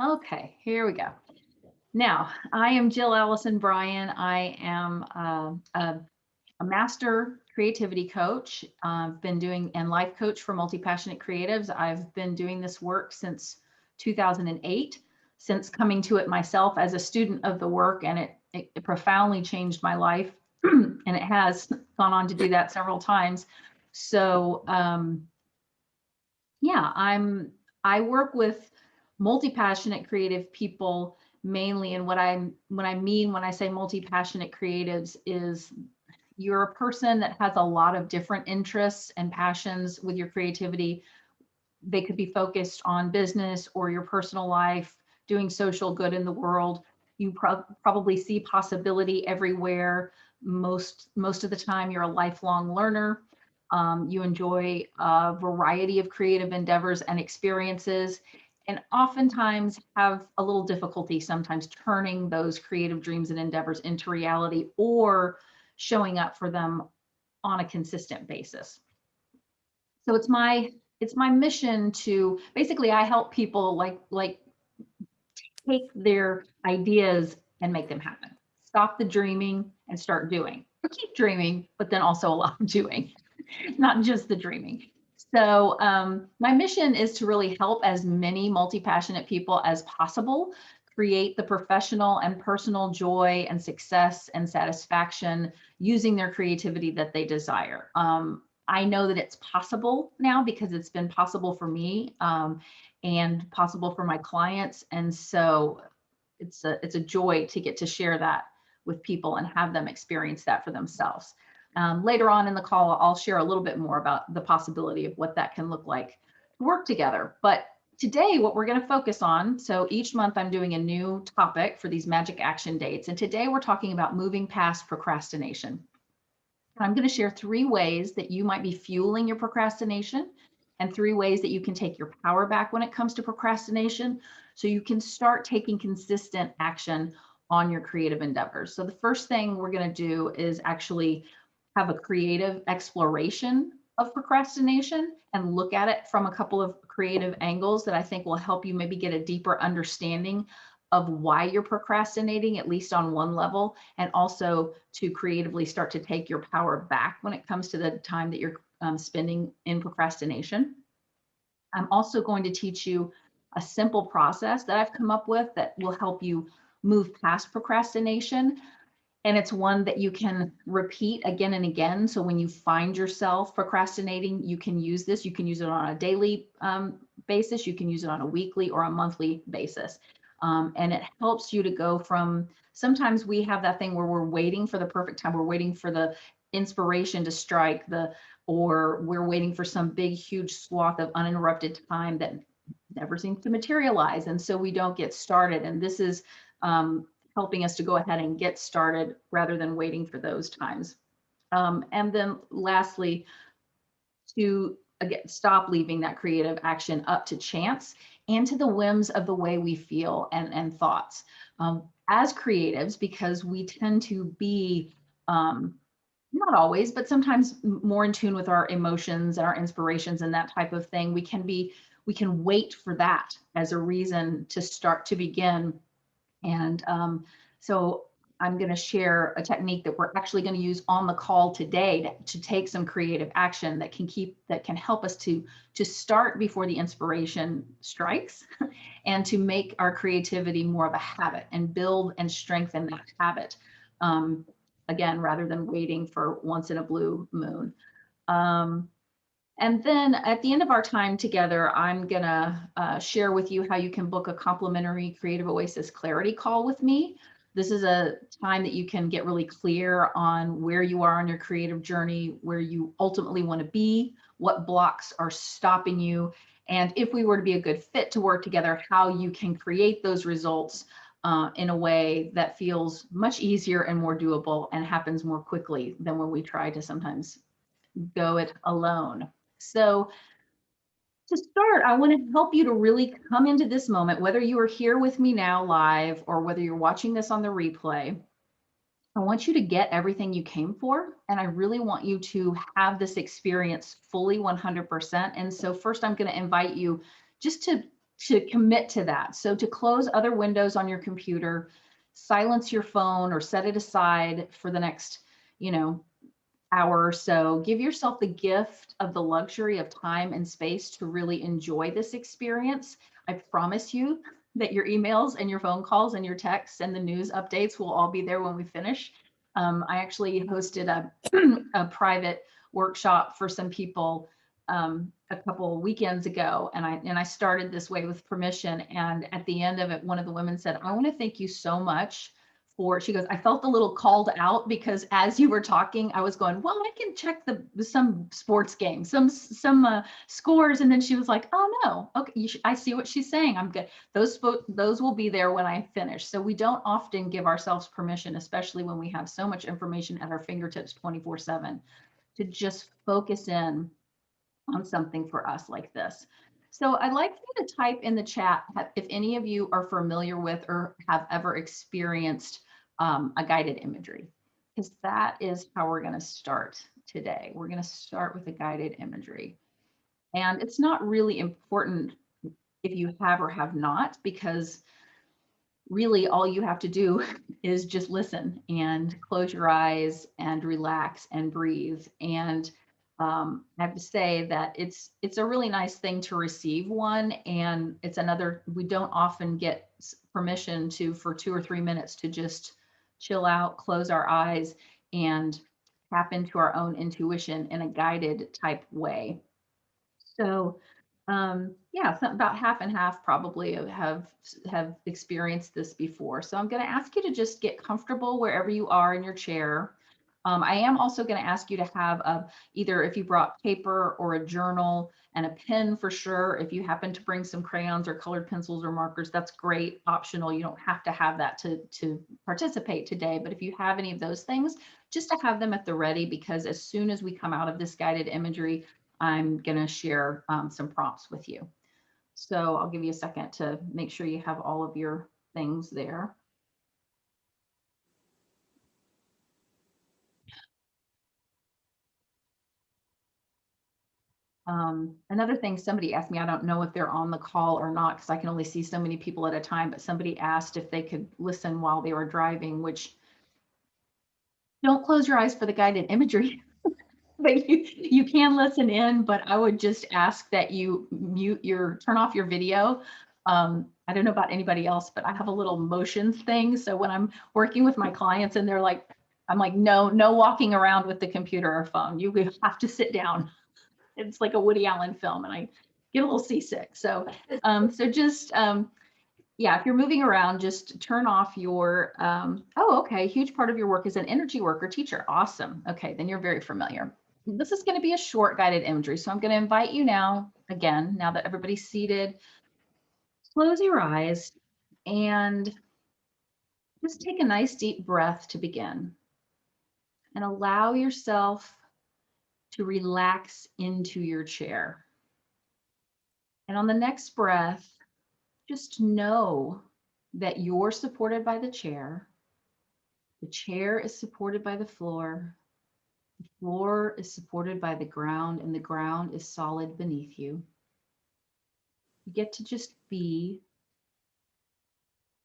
Okay, here we go. Now, I am Allison Bryan. I am a master creativity coach. I've been doing and life coach for multi-passionate creatives. I've been doing this work since 2008, since coming to it myself as a student of the work, and it profoundly changed my life, and it has gone on to do that several times. So, yeah, I work with multi-passionate creative people mainly, and what I mean when I say multi-passionate creatives is you're a person that has a lot of different interests and passions with your creativity. They could be focused on business or your personal life, doing social good in the world. You probably see possibility everywhere. Most of the time, you're a lifelong learner. You enjoy a variety of creative endeavors and experiences, and oftentimes have a little difficulty sometimes turning those creative dreams and endeavors into reality or showing up for them on a consistent basis. So it's my mission to basically I help people like take their ideas and make them happen. Stop the dreaming and start doing. Or keep dreaming, but then also a lot of doing, not just the dreaming. So my mission is to really help as many multi-passionate people as possible create the professional and personal joy and success and satisfaction using their creativity that they desire. I know that it's possible now because it's been possible for me and possible for my clients. And so it's a joy to get to share that with people and have them experience that for themselves. Later on in the call, I'll share a little bit more about the possibility of what that can look like to work together. But today, what we're going to focus on, so each month I'm doing a new topic for these magic action dates. And today we're talking about moving past procrastination. I'm going to share 3 ways that you might be fueling your procrastination and 3 ways that you can take your power back when it comes to procrastination so you can start taking consistent action on your creative endeavors. So the first thing we're going to do is actually have a creative exploration of procrastination and look at it from a couple of creative angles that I think will help you maybe get a deeper understanding of why you're procrastinating, at least on one level, and also to creatively start to take your power back when it comes to the time that you're spending in procrastination. I'm also going to teach you a simple process that I've come up with that will help you move past procrastination. And it's one that you can repeat again and again. So when you find yourself procrastinating, you can use this. You can use it on a daily basis. You can use it on a weekly or a monthly basis. And it helps you to go from, sometimes we have that thing where we're waiting for the perfect time. We're waiting for the inspiration to strike, or we're waiting for some big, huge swath of uninterrupted time that never seems to materialize. And so we don't get started. And this is helping us to go ahead and get started rather than waiting for those times. And then lastly, to again, stop leaving that creative action up to chance and to the whims of the way we feel and thoughts. As creatives, because we tend to be, not always, but sometimes more in tune with our emotions and our inspirations and that type of thing, we can wait for that as a reason to start to begin. And so I'm going to share a technique that we're actually going to use on the call today to take some creative action that can help us to start before the inspiration strikes and to make our creativity more of a habit and build and strengthen that habit. Again, rather than waiting for once in a blue moon. And then at the end of our time together, I'm gonna share with you how you can book a complimentary Creative Oasis Clarity call with me. This is a time that you can get really clear on where you are on your creative journey, where you ultimately want to be, what blocks are stopping you, and if we were to be a good fit to work together, how you can create those results in a way that feels much easier and more doable and happens more quickly than when we try to sometimes go it alone. So to start, I want to help you to really come into this moment, whether you are here with me now live or whether you're watching this on the replay. I want you to get everything you came for, and I really want you to have this experience fully 100%. And so first, I'm going to invite you just to to commit to that. So to close other windows on your computer, silence your phone or set it aside for the next, hour or so. Give yourself the gift of the luxury of time and space to really enjoy this experience. I promise you that your emails and your phone calls and your texts and the news updates will all be there when we finish. I actually hosted a private workshop for some people a couple weekends ago, and I started this way with permission. And at the end of it, one of the women said, "I want to thank you so much for," she goes, "I felt a little called out because as you were talking, I was going, well, I can check some sports game, some scores." And then she was like, "Oh no, okay, I see what she's saying. I'm good. Those will be there when I finish." So we don't often give ourselves permission, especially when we have so much information at our fingertips 24/7, to just focus in on something for us like this. So I'd like you to type in the chat if any of you are familiar with or have ever experienced a guided imagery, because that is how we're going to start today. We're going to start with a guided imagery. And it's not really important if you have or have not, because really all you have to do is just listen and close your eyes and relax and breathe. And I have to say that it's a really nice thing to receive one, and it's another, we don't often get permission for 2 or 3 minutes to just chill out, close our eyes, and tap into our own intuition in a guided type way. So yeah, about half and half probably have experienced this before. So I'm going to ask you to just get comfortable wherever you are in your chair. I am also going to ask you to have either, if you brought paper or a journal and a pen for sure. If you happen to bring some crayons or colored pencils or markers, that's great, optional. You don't have to have that to participate today. But if you have any of those things, just to have them at the ready, because as soon as we come out of this guided imagery, I'm going to share some prompts with you. So I'll give you a second to make sure you have all of your things there. Another thing, somebody asked me, I don't know if they're on the call or not, because I can only see so many people at a time, but somebody asked if they could listen while they were driving, which, don't close your eyes for the guided imagery. But you can listen in, but I would just ask that you turn off your video. I don't know about anybody else, but I have a little motions thing. So when I'm working with my clients and they're like, I'm like, no walking around with the computer or phone. You have to sit down. It's like a Woody Allen film, and I get a little seasick. So, yeah, if you're moving around, just turn off your, oh, okay, huge part of your work is an energy worker teacher. Awesome. Okay, then you're very familiar. This is going to be a short guided imagery. So I'm going to invite you now, again, now that everybody's seated, close your eyes and just take a nice deep breath to begin. And allow yourself to relax into your chair. And on the next breath, just know that you're supported by the chair is supported by the floor is supported by the ground, and the ground is solid beneath you. You get to just be.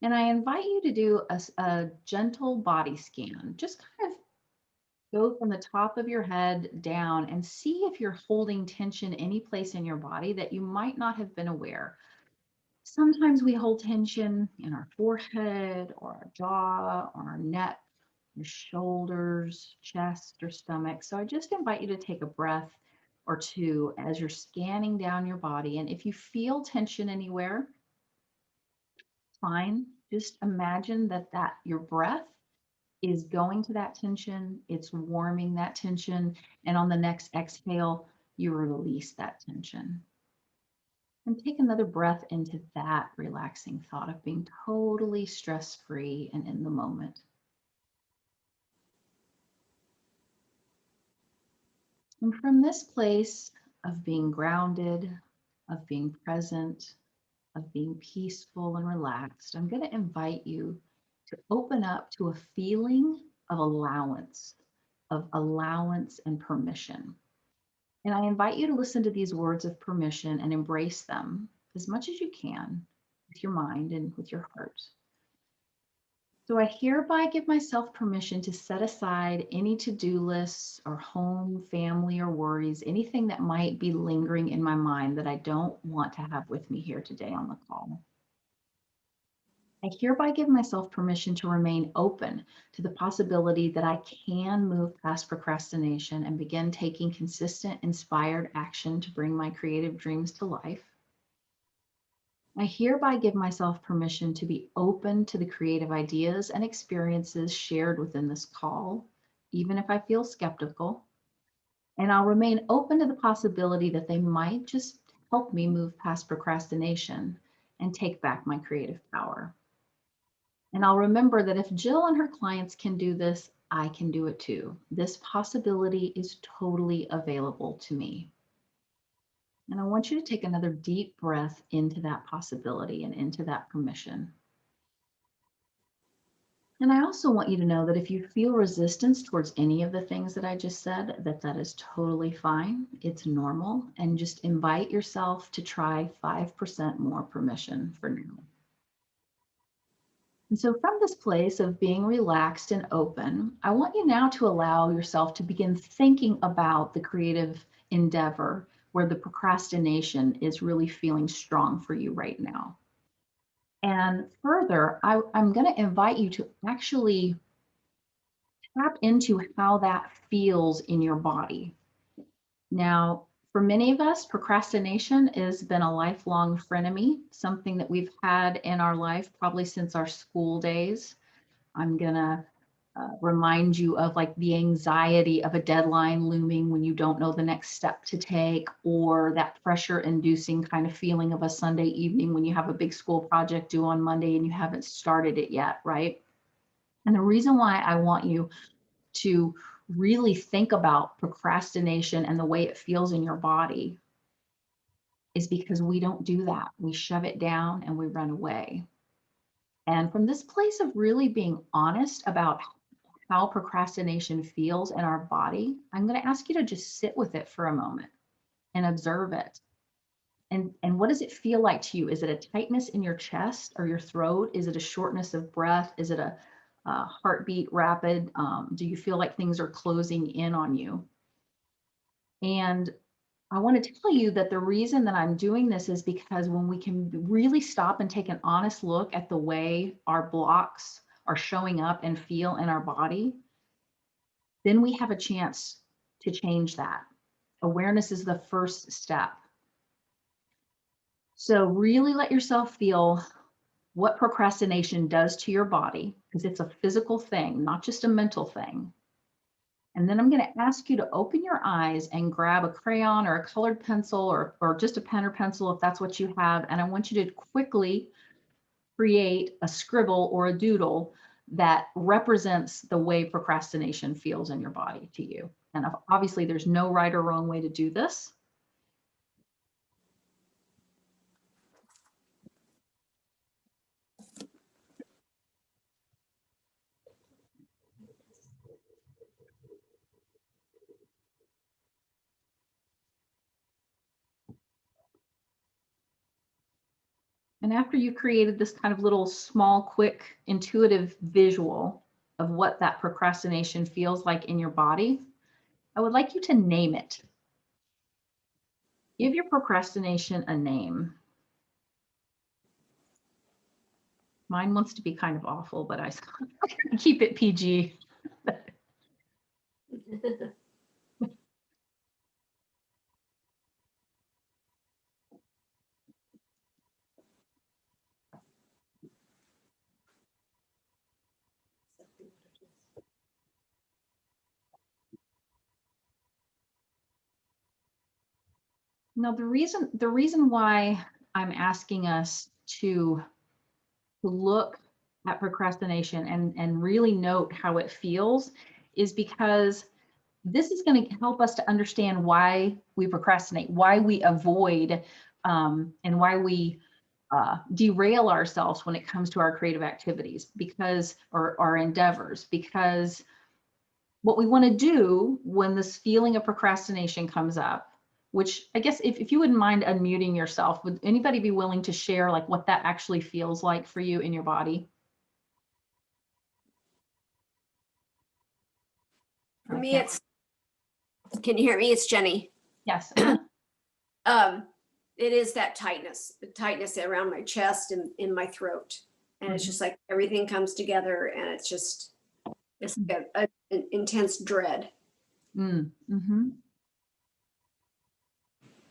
And I invite you to do a gentle body scan. Just kind of go from the top of your head down and see if you're holding tension any place in your body that you might not have been aware. Sometimes we hold tension in our forehead or our jaw or our neck, your shoulders, chest, or stomach. So I just invite you to take a breath or two as you're scanning down your body. And if you feel tension anywhere, fine. Just imagine that your breath is going to that tension. It's warming that tension. And on the next exhale, you release that tension. And take another breath into that relaxing thought of being totally stress-free and in the moment. And from this place of being grounded, of being present, of being peaceful and relaxed, I'm going to invite you to open up to a feeling of allowance and permission. And I invite you to listen to these words of permission and embrace them. as much as you can with your mind and with your heart. So I hereby give myself permission to set aside any to-do lists or home, family, or worries, anything that might be lingering in my mind that I don't want to have with me here today on the call. I hereby give myself permission to remain open to the possibility that I can move past procrastination and begin taking consistent, inspired action to bring my creative dreams to life. I hereby give myself permission to be open to the creative ideas and experiences shared within this call, even if I feel skeptical. And I'll remain open to the possibility that they might just help me move past procrastination and take back my creative power. And I'll remember that if Jill and her clients can do this, I can do it too. This possibility is totally available to me. And I want you to take another deep breath into that possibility and into that permission. And I also want you to know that if you feel resistance towards any of the things that I just said, that is totally fine. It's normal. And just invite yourself to try 5% more permission for now. And so from this place of being relaxed and open, I want you now to allow yourself to begin thinking about the creative endeavor where the procrastination is really feeling strong for you right now. And further, I'm going to invite you to actually tap into how that feels in your body. Now, for many of us, procrastination has been a lifelong frenemy, something that we've had in our life probably since our school days. I'm going to remind you of like the anxiety of a deadline looming when you don't know the next step to take, or that pressure inducing kind of feeling of a Sunday evening when you have a big school project due on Monday and you haven't started it yet, right? And the reason why I want you to really think about procrastination and the way it feels in your body is because we don't do that. We shove it down and we run away. And from this place of really being honest about how procrastination feels in our body, I'm going to ask you to just sit with it for a moment and observe it. And what does it feel like to you? Is it a tightness in your chest or your throat? Is it a shortness of breath? Is it a heartbeat rapid? Do you feel like things are closing in on you? And I want to tell you that the reason that I'm doing this is because when we can really stop and take an honest look at the way our blocks are showing up and feel in our body, then we have a chance to change that. Awareness is the first step. So really let yourself feel what procrastination does to your body, because it's a physical thing, not just a mental thing. And then I'm going to ask you to open your eyes and grab a crayon or a colored pencil or just a pen or pencil if that's what you have. And I want you to quickly create a scribble or a doodle that represents the way procrastination feels in your body to you. And obviously there's no right or wrong way to do this. And after you created this kind of little small, quick, intuitive visual of what that procrastination feels like in your body, I would like you to name it. Give your procrastination a name. Mine wants to be kind of awful, but I keep it PG. Now, the reason why I'm asking us to look at procrastination and really note how it feels is because this is going to help us to understand why we procrastinate, why we avoid, and why we derail ourselves when it comes to our creative activities or our endeavors. Because what we want to do when this feeling of procrastination comes up, which I guess if you wouldn't mind unmuting yourself, would anybody be willing to share like what that actually feels like for you in your body? For me, it's, can you hear me? It's Jenny. Yes. It is that tightness, the tightness around my chest and in my throat. And it's just like everything comes together, and it's just an intense dread. Mm-hmm.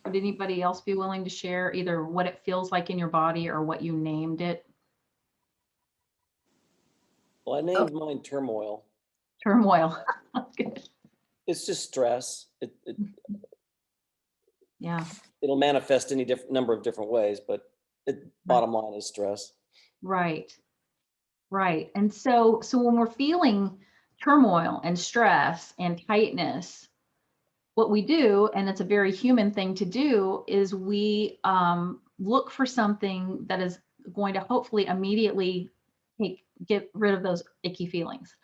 Would anybody else be willing to share either what it feels like in your body or what you named it? Well, I named mine turmoil. Turmoil. Good. It's just stress. Yeah. It'll manifest any number of different ways, but bottom line is stress. Right. Right. And so when we're feeling turmoil and stress and tightness, what we do, and it's a very human thing to do, is we look for something that is going to hopefully immediately get rid of those icky feelings.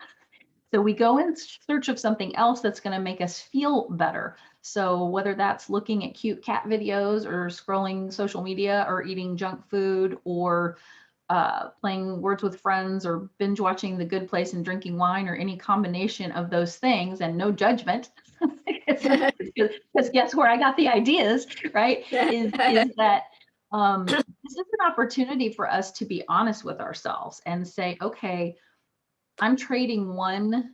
So we go in search of something else that's going to make us feel better. So whether that's looking at cute cat videos or scrolling social media or eating junk food or playing Words with Friends or binge watching The Good Place and drinking wine or any combination of those things, and no judgment, because guess where I got the ideas, right? Is that this is an opportunity for us to be honest with ourselves and say, okay, I'm trading one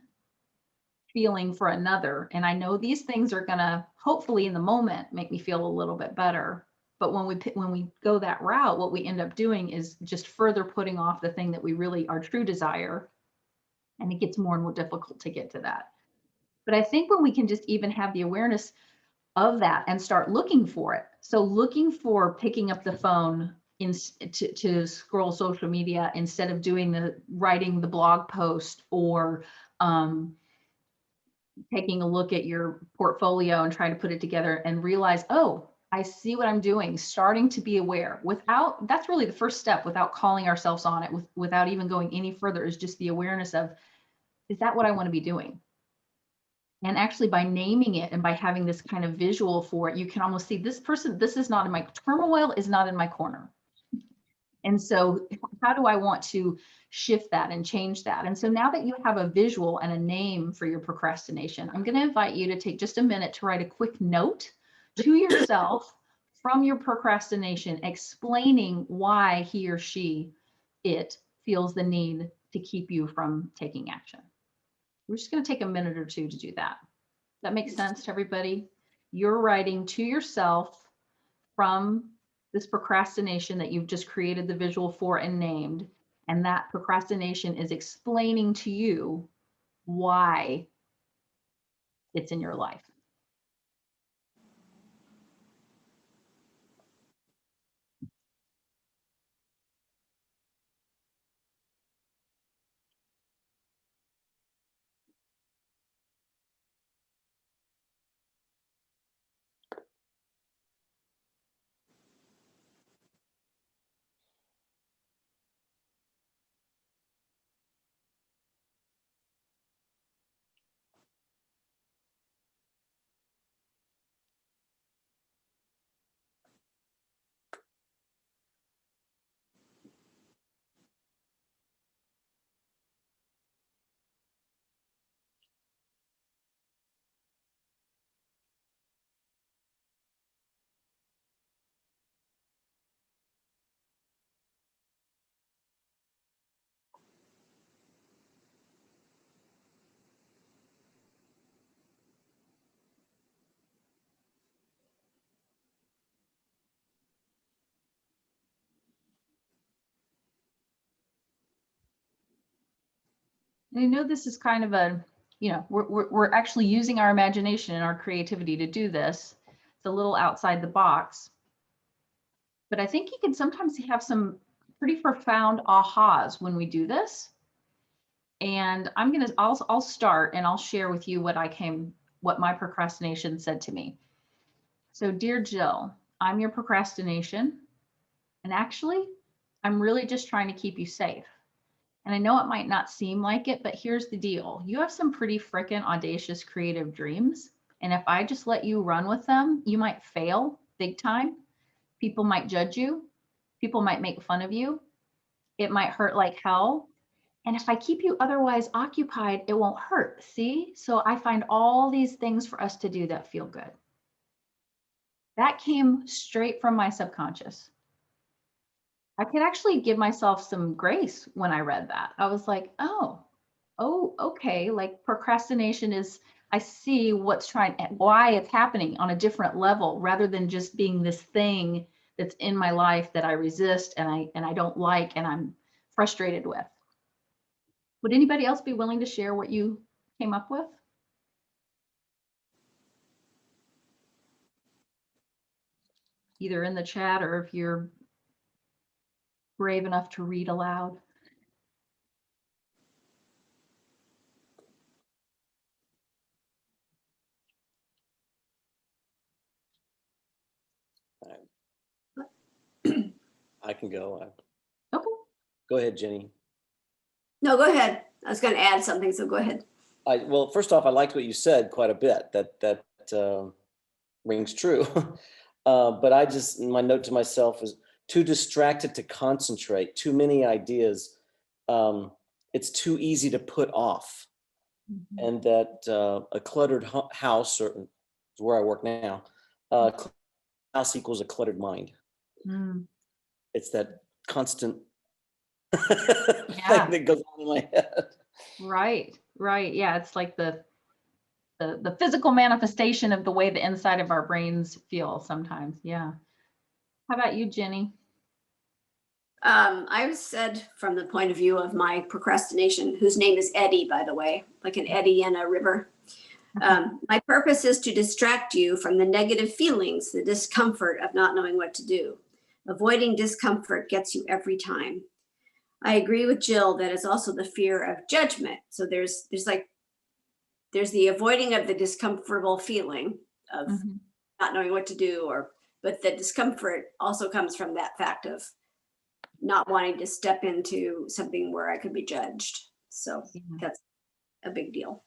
feeling for another. And I know these things are going to hopefully in the moment make me feel a little bit better. But when we go that route, what we end up doing is just further putting off the thing that we really, our true desire. And it gets more and more difficult to get to that. But I think when we can just even have the awareness of that and start looking for it. So looking for picking up the phone to scroll social media instead of writing the blog post or taking a look at your portfolio and trying to put it together and realize, oh, I see what I'm doing, starting to be aware that's really the first step without calling ourselves on it, without even going any further, is just the awareness of, is that what I want to be doing? And actually by naming it and by having this kind of visual for it, you can almost see this is not in my turmoil, is not in my corner. And so how do I want to shift that and change that? And so now that you have a visual and a name for your procrastination, I'm going to invite you to take just a minute to write a quick note to yourself from your procrastination, explaining why he or it feels the need to keep you from taking action. We're just going to take a minute or two to do that. That makes sense to everybody? You're writing to yourself from this procrastination that you've just created the visual for and named, and that procrastination is explaining to you why it's in your life. And I know this is kind of we're actually using our imagination and our creativity to do this. It's a little outside the box, but I think you can sometimes have some pretty profound ahas when we do this. And I'll start and I'll share with you what my procrastination said to me. So, dear Jill, I'm your procrastination. And actually, I'm really just trying to keep you safe. And I know it might not seem like it, but here's the deal. You have some pretty frickin' audacious creative dreams. And if I just let you run with them, you might fail big time. People might judge you. People might make fun of you. It might hurt like hell. And if I keep you otherwise occupied, it won't hurt. See? So I find all these things for us to do that feel good. That came straight from my subconscious. I could actually give myself some grace when I read that. I was like, oh, okay. Like procrastination is, I see why it's happening on a different level rather than just being this thing that's in my life that I resist and I don't like and I'm frustrated with. Would anybody else be willing to share what you came up with? Either in the chat or if you're brave enough to read aloud. I can go. Okay. Go ahead, Jenny. No, go ahead. I was going to add something, so go ahead. Well, first off, I liked what you said quite a bit. That rings true. But my note to myself is too distracted to concentrate, too many ideas. It's too easy to put off. Mm-hmm. And that a cluttered house, or is where I work now, house equals a cluttered mind. Mm. It's that constant Yeah. thing that goes on in my head. Right. Yeah, it's like the physical manifestation of the way the inside of our brains feel sometimes. Yeah. How about you, Jenny? I've said from the point of view of my procrastination, whose name is Eddie, by the way, like an eddy in a river. My purpose is to distract you from the negative feelings, the discomfort of not knowing what to do. Avoiding discomfort gets you every time. I agree with Jill that it's also the fear of judgment. So there's the avoiding of the discomfortable feeling of not knowing what to do, but the discomfort also comes from that fact of not wanting to step into something where I could be judged. So that's a big deal.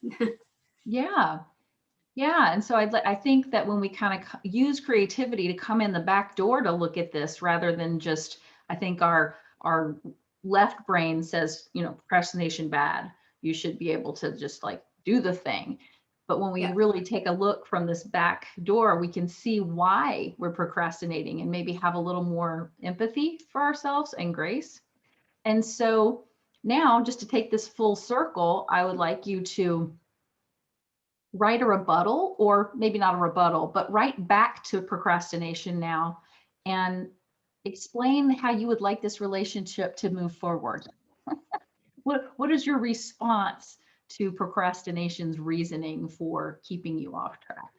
Yeah. And so I think that when we kind of use creativity to come in the back door to look at this, rather than just, I think our left brain says, procrastination bad. You should be able to just like do the thing. But when we really take a look from this back door, we can see why we're procrastinating and maybe have a little more empathy for ourselves and grace. And so now, just to take this full circle, I would like you to write a rebuttal, or maybe not a rebuttal, but write back to procrastination now and explain how you would like this relationship to move forward. What is your response to procrastination's reasoning for keeping you off track?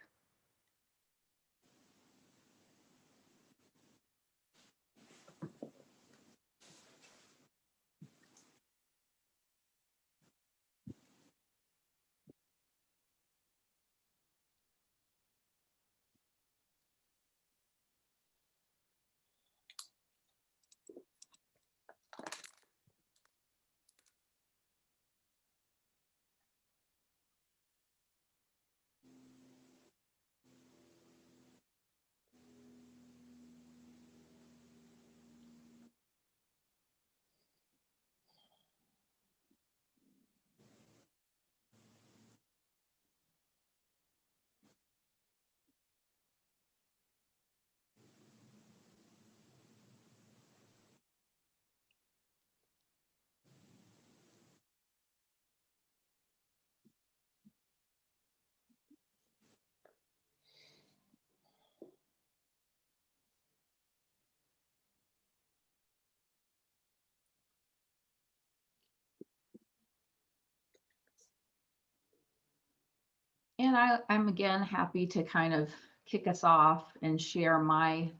And I'm again happy to kind of kick us off and share my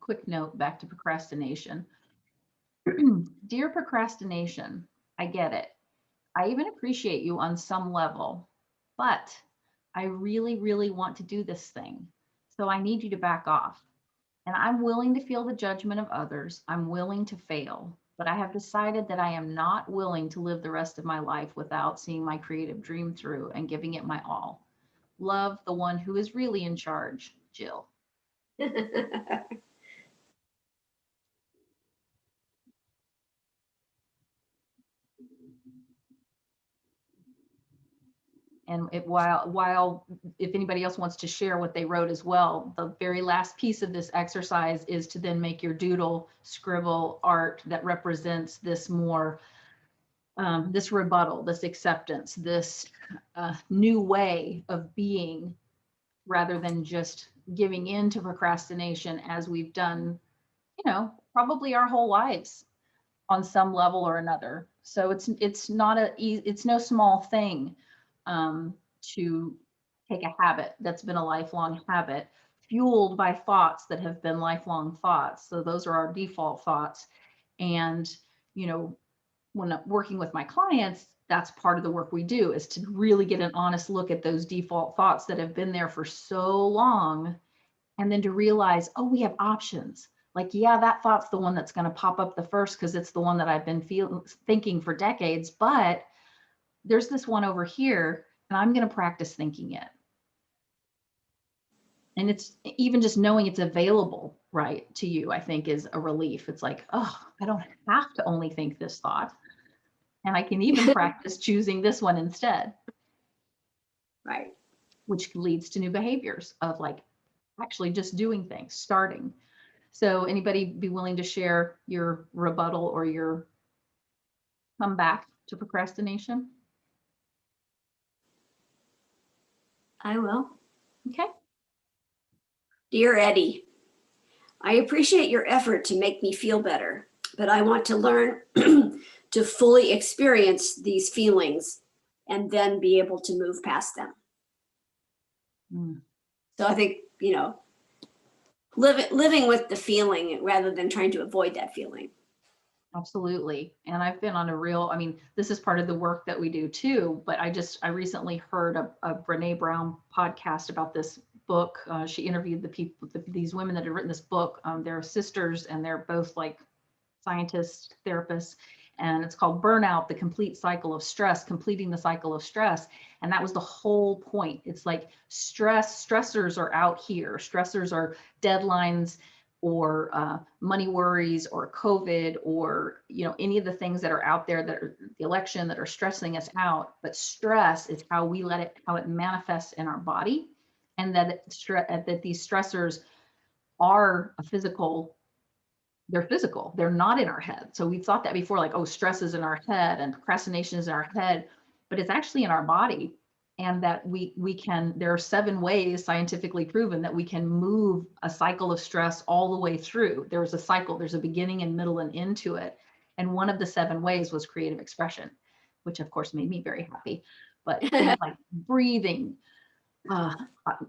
quick note back to procrastination. Dear procrastination, I get it. I even appreciate you on some level, but I really, really want to do this thing. So I need you to back off. And I'm willing to feel the judgment of others. I'm willing to fail, but I have decided that I am not willing to live the rest of my life without seeing my creative dream through and giving it my all. Love the one who is really in charge, Jill. And while if anybody else wants to share what they wrote as well, the very last piece of this exercise is to then make your doodle, scribble art that represents this more, this rebuttal, this acceptance, this new way of being, rather than just giving in to procrastination as we've done, probably our whole lives on some level or another. So it's no small thing to take a habit that's been a lifelong habit, fueled by thoughts that have been lifelong thoughts. So those are our default thoughts. And, when I'm working with my clients, that's part of the work we do, is to really get an honest look at those default thoughts that have been there for so long. And then to realize, oh, we have options. Like, yeah, that thought's the one that's going to pop up the first because it's the one that I've been thinking for decades. But there's this one over here, and I'm going to practice thinking it. And it's even just knowing it's available, right, to you, I think is a relief. It's like, oh, I don't have to only think this thought. And I can even practice choosing this one instead. Right. Which leads to new behaviors of like actually just doing things, starting. So anybody be willing to share your rebuttal or your comeback to procrastination? I will. Okay. Dear Eddie, I appreciate your effort to make me feel better, but I want to learn to fully experience these feelings and then be able to move past them. So I think, living with the feeling rather than trying to avoid that feeling. Absolutely. And I've been on this is part of the work that we do too, but I recently heard a Brene Brown podcast about this book. She interviewed these women that had written this book. They're sisters and they're both like scientists, therapists, and it's called Burnout, the Complete Cycle of Stress, completing the cycle of stress. And that was the whole point. It's like stressors are out here. Stressors are deadlines or money worries or COVID or, any of the things that are out there, that are the election, that are stressing us out. But stress is how it manifests in our body, and that these stressors are they're physical. They're not in our head. So we thought that before, like, oh, stress is in our head and procrastination is in our head, but it's actually in our body. And that there are 7 ways scientifically proven that we can move a cycle of stress all the way through. There's a cycle, there's a beginning and middle and end to it. And one of the 7 ways was creative expression, which of course made me very happy. But things like breathing,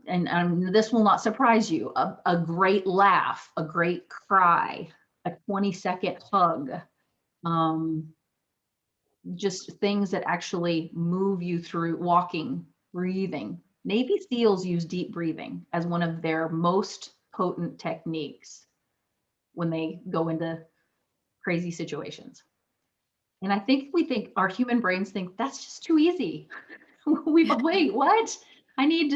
and this will not surprise you, a great laugh, a great cry, a 20-second hug, just things that actually move you through. Walking, breathing. Navy SEALs use deep breathing as one of their most potent techniques when they go into crazy situations. And I think our human brains think that's just too easy. Wait, what? I need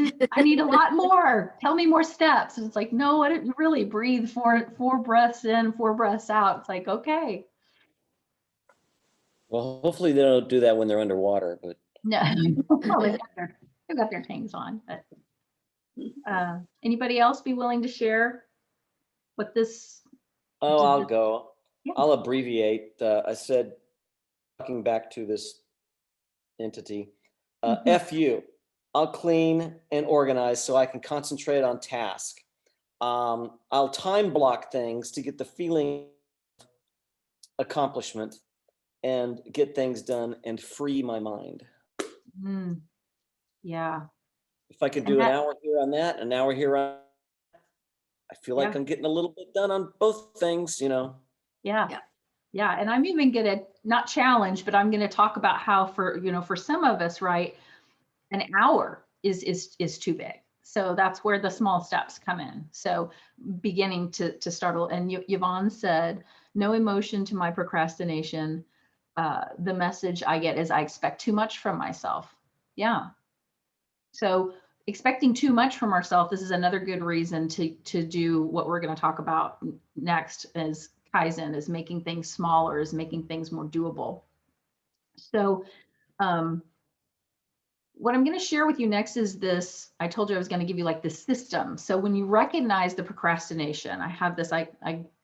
a lot more. Tell me more steps. And it's like, no, really breathe 4 breaths in, 4 breaths out. It's like, okay. Well, hopefully they don't do that when they're underwater, but No, they've got their tanks on. But anybody else be willing to share what this? Oh, I'll go. Yeah. I'll abbreviate. I said, talking back to this entity, F you. I'll clean and organize so I can concentrate on task. I'll time block things to get the feeling of accomplishment and get things done and free my mind. Yeah. If I could do an hour here on that, an hour here on, I feel like I'm getting a little bit done on both things, Yeah. And I'm even gonna not challenge, but I'm gonna talk about how for some of us, right, an hour is too big. So that's where the small steps come in. So beginning to start, and Yvonne said, no emotion to my procrastination. The message I get is I expect too much from myself. Yeah. So expecting too much from ourselves, this is another good reason to do what we're going to talk about next, is Kaizen, is making things smaller, is making things more doable. So what I'm going to share with you next is this. I told you I was going to give you like this system. So when you recognize the procrastination, I have this, I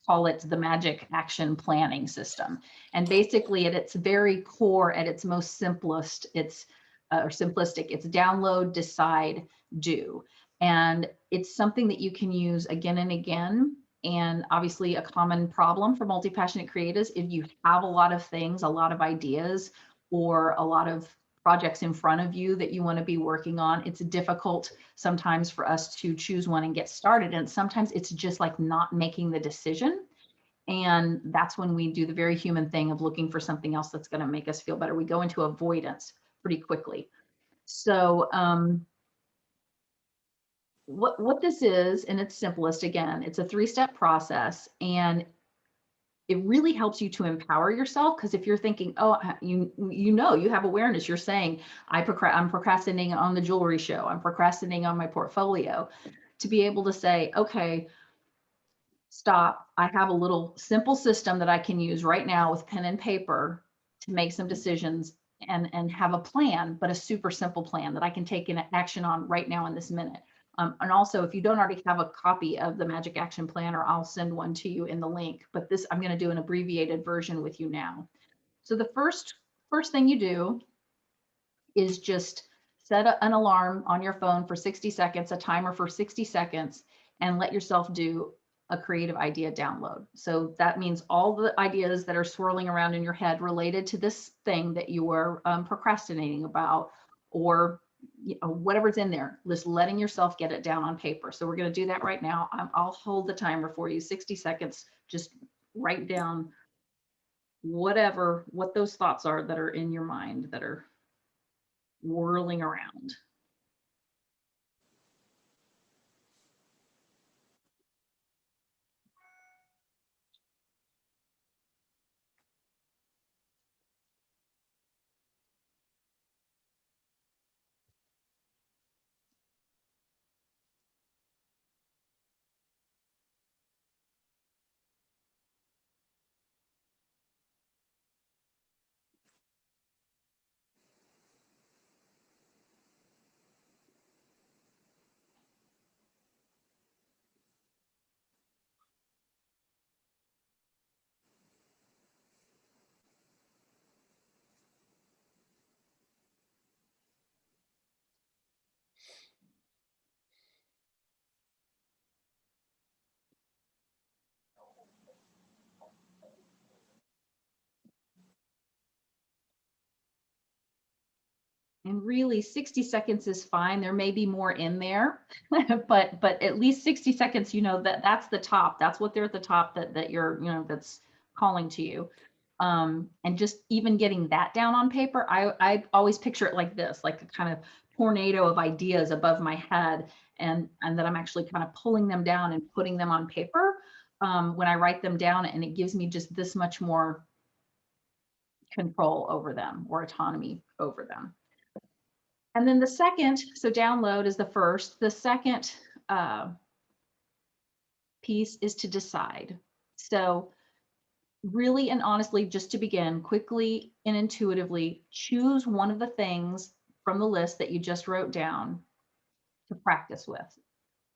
call it the magic action planning system. And basically at its very core, at its most simplest, it's or simplistic, it's download, decide, do. And it's something that you can use again and again. And obviously a common problem for multi-passionate creatives, if you have a lot of things, a lot of ideas, or a lot of projects in front of you that you want to be working on, it's difficult sometimes for us to choose one and get started. And sometimes it's just like not making the decision. And that's when we do the very human thing of looking for something else that's going to make us feel better. We go into avoidance pretty quickly. So what this is, in its simplest, again, it's a 3-step process, and it really helps you to empower yourself. Because if you're thinking, oh, you have awareness, you're saying, I'm procrastinating on the jewelry show, I'm procrastinating on my portfolio, to be able to say, okay, stop. I have a little simple system that I can use right now with pen and paper to make some decisions and have a plan, but a super simple plan that I can take in action on right now in this minute. And also, if you don't already have a copy of the Magic Action Planner, I'll send one to you in the link. But this, I'm going to do an abbreviated version with you now. So the first thing you do is just set an alarm on your phone for 60 seconds, a timer for 60 seconds, and let yourself do a creative idea download. So that means all the ideas that are swirling around in your head related to this thing that you are procrastinating about, or whatever's in there, just letting yourself get it down on paper. So we're going to do that right now. I'll hold the timer for you, 60 seconds. Just write down what those thoughts are that are in your mind that are whirling around. And really 60 seconds is fine. There may be more in there, but at least 60 seconds, that's the top. That's what they're at the top that you're, that's calling to you. And just even getting that down on paper, I always picture it like this, like a kind of tornado of ideas above my head, and that I'm actually kind of pulling them down and putting them on paper when I write them down, and it gives me just this much more control over them, or autonomy over them. And then the second, so download is the first. The second piece is to decide. So really and honestly, just to begin, quickly and intuitively choose one of the things from the list that you just wrote down to practice with.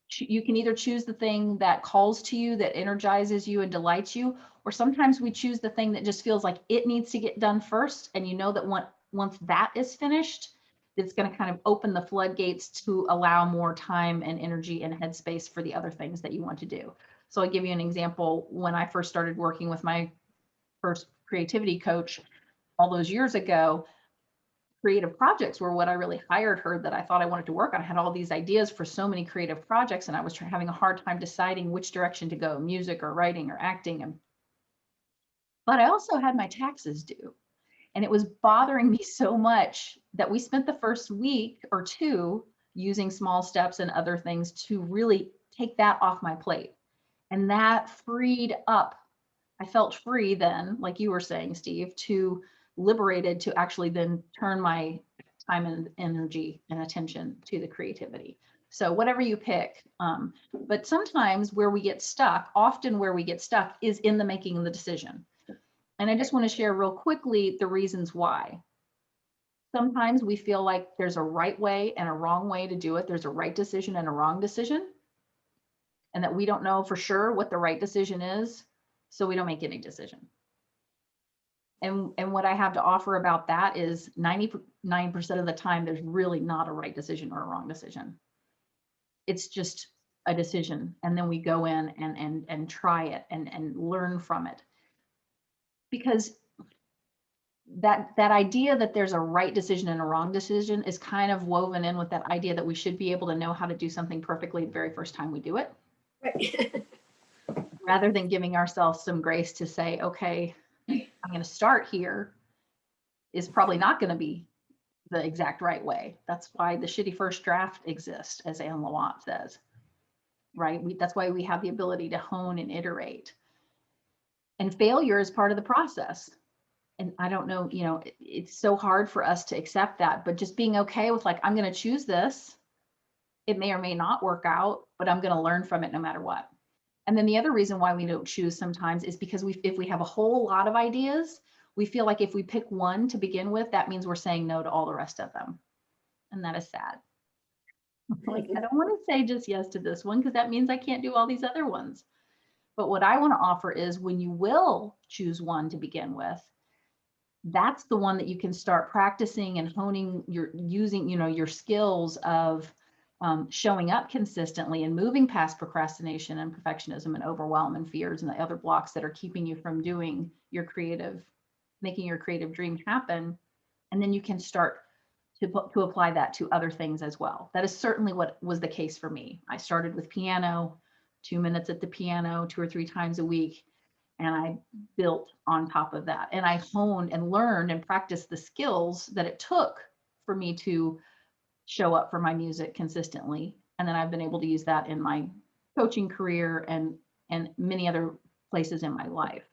You can either choose the thing that calls to you, that energizes you and delights you, or sometimes we choose the thing that just feels like it needs to get done first. And you know that once that is finished, it's going to kind of open the floodgates to allow more time and energy and headspace for the other things that you want to do. So I'll give you an example. When I first started working with my first creativity coach all those years ago, creative projects were what I really hired her, that I thought I wanted to work on. I had all these ideas for so many creative projects, and I was having a hard time deciding which direction to go, music or writing or acting. But I also had my taxes due. And it was bothering me so much that we spent the first week or two using small steps and other things to really take that off my plate. And that freed up. I felt free then, like you were saying, Steve, liberated to actually then turn my time and energy and attention to the creativity. So whatever you pick, but sometimes where we get stuck, often where we get stuck is in the making of the decision. And I just want to share real quickly the reasons why. Sometimes we feel like there's a right way and a wrong way to do it. There's a right decision and a wrong decision, and that we don't know for sure what the right decision is, so we don't make any decision. And what I have to offer about that is 99% of the time, there's really not a right decision or a wrong decision. It's just a decision. And then we go in and try it and learn from it. Because that idea that there's a right decision and a wrong decision is kind of woven in with that idea that we should be able to know how to do something perfectly the very first time we do it. Right. Rather than giving ourselves some grace to say, okay, I'm going to start here, is probably not going to be the exact right way. That's why the shitty first draft exists, as Anne Lamott says, right? That's why we have the ability to hone and iterate. And failure is part of the process. And I don't know, it's so hard for us to accept that, but just being okay with like, I'm going to choose this. It may or may not work out, but I'm going to learn from it no matter what. And then the other reason why we don't choose sometimes is because if we have a whole lot of ideas, we feel like if we pick one to begin with, that means we're saying no to all the rest of them. And that is sad. Like, I don't want to say just yes to this one because that means I can't do all these other ones. But what I want to offer is when you will choose one to begin with, that's the one that you can start practicing and honing using your skills of showing up consistently and moving past procrastination and perfectionism and overwhelm and fears and the other blocks that are keeping you from doing making your creative dream happen. And then you can start to apply that to other things as well. That is certainly what was the case for me. I started with piano, 2 minutes at the piano 2 or 3 times a week. And I built on top of that. And I honed and learned and practiced the skills that it took for me to show up for my music consistently. And then I've been able to use that in my coaching career and many other places in my life.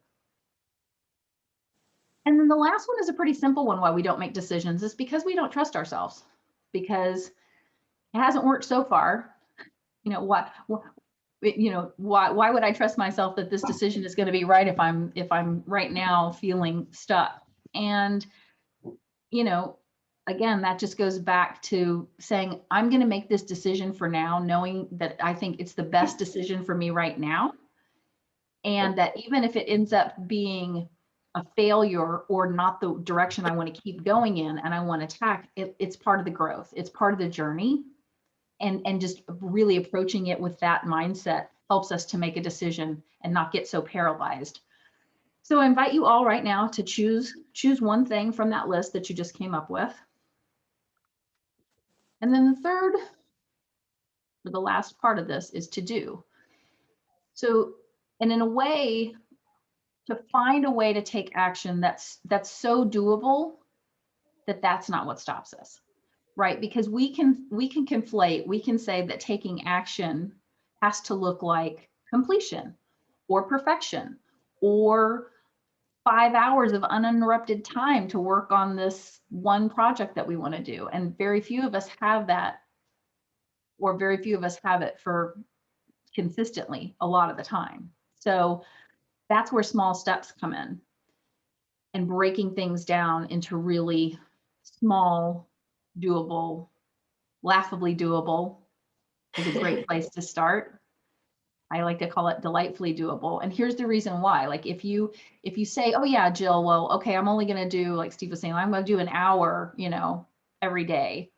And then the last one is a pretty simple one why we don't make decisions is because we don't trust ourselves, because it hasn't worked so far. Why would I trust myself that this decision is going to be right if I'm right now feeling stuck? And again, that just goes back to saying, I'm going to make this decision for now, knowing that I think it's the best decision for me right now. And that even if it ends up being a failure or not the direction I want to keep going in and I want to attack, it's part of the growth. It's part of the journey. And just really approaching it with that mindset helps us to make a decision and not get so paralyzed. So I invite you all right now to choose one thing from that list that you just came up with. And then the third, or the last part of this, is to do. So, and in a way, to find a way to take action that's so doable that that's not what stops us, right? Because we can conflate, we can say that taking action has to look like completion or perfection or 5 hours of uninterrupted time to work on this one project that we want to do. And very few of us have that, or very few of us have it for consistently a lot of the time. So that's where small steps come in, and breaking things down into really small, doable, laughably doable is a great place to start. I like to call it delightfully doable. And here's the reason why. Like if you say, oh yeah, Jill, well, okay, I'm only going to do, like Steve was saying, I'm going to do an hour, every day.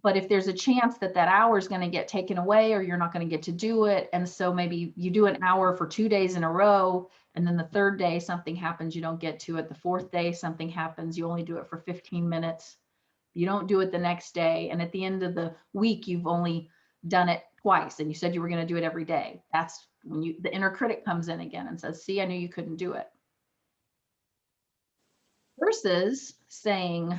But if there's a chance that hour is going to get taken away or you're not going to get to do it, and so maybe you do an hour for 2 days in a row, and then the third day something happens, you don't get to it. The fourth day something happens, you only do it for 15 minutes. You don't do it the next day. And at the end of the week, you've only done it twice and you said you were going to do it every day. That's when the inner critic comes in again and says, see, I knew you couldn't do it. Versus saying,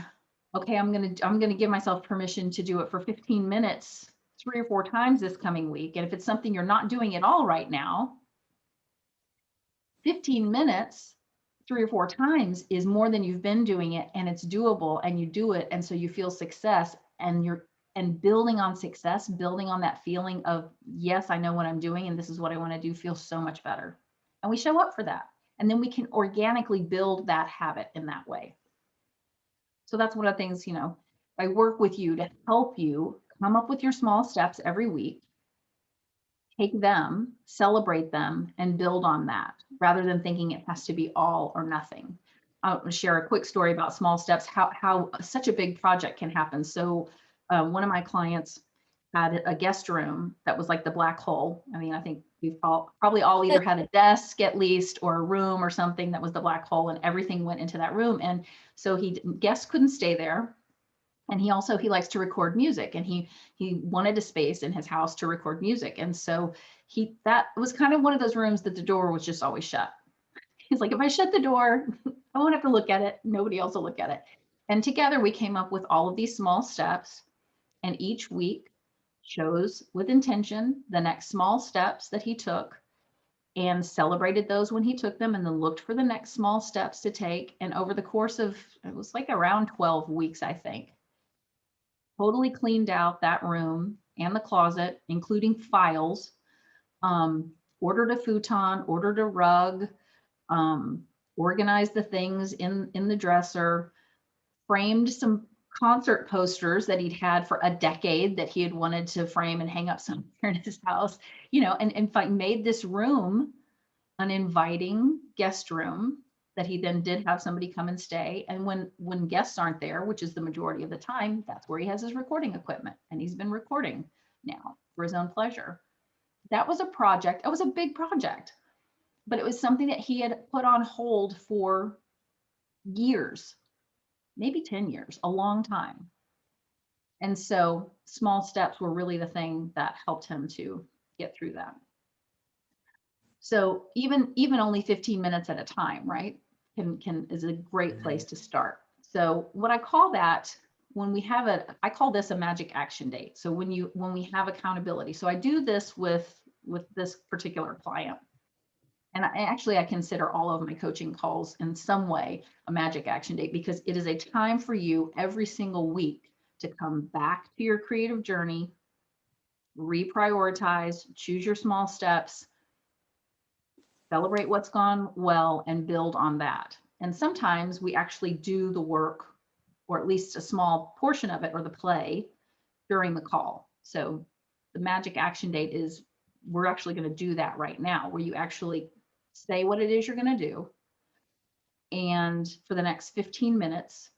okay, I'm going to give myself permission to do it for 15 minutes, 3 or 4 times this coming week. And if it's something you're not doing at all right now, 15 minutes, 3 or 4 times is more than you've been doing it, and it's doable, and you do it. And so you feel success, and building on success, building on that feeling of, yes, I know what I'm doing and this is what I want to do, feels so much better. And we show up for that. And then we can organically build that habit in that way. So that's one of the things, I work with you to help you come up with your small steps every week, take them, celebrate them, and build on that rather than thinking it has to be all or nothing. I'll share a quick story about small steps, how such a big project can happen. So one of my clients had a guest room that was like the black hole. I mean, I think we've probably all either had a desk at least or a room or something that was the black hole, and everything went into that room. And so guests couldn't stay there. And he likes to record music, and he wanted a space in his house to record music. And so that was kind of one of those rooms that the door was just always shut. He's like, if I shut the door, I won't have to look at it. Nobody else will look at it. And together we came up with all of these small steps, and each week chose with intention the next small steps that he took and celebrated those when he took them, and then looked for the next small steps to take. And over the course of, it was like around 12 weeks, I think, totally cleaned out that room and the closet, including files, ordered a futon, ordered a rug, organized the things in the dresser, framed some concert posters that he'd had for a decade that he had wanted to frame and hang up somewhere in his house, and in fact made this room an inviting guest room that he then did have somebody come and stay. And when guests aren't there, which is the majority of the time, that's where he has his recording equipment. And he's been recording now for his own pleasure. That was a project. It was a big project, but it was something that he had put on hold for years, maybe 10 years, a long time. And so small steps were really the thing that helped him to get through that. So even only 15 minutes at a time, right, is a great place to start. So what I call that, I call this a magic action date. So when we have accountability. So I do this with this particular client. And I consider all of my coaching calls in some way a magic action date, because it is a time for you every single week to come back to your creative journey, reprioritize, choose your small steps, celebrate what's gone well, and build on that. And sometimes we actually do the work, or at least a small portion of it, or the play, during the call. So the magic action date is, we're actually going to do that right now, where you actually say what it is you're going to do. And for the next 15 minutes,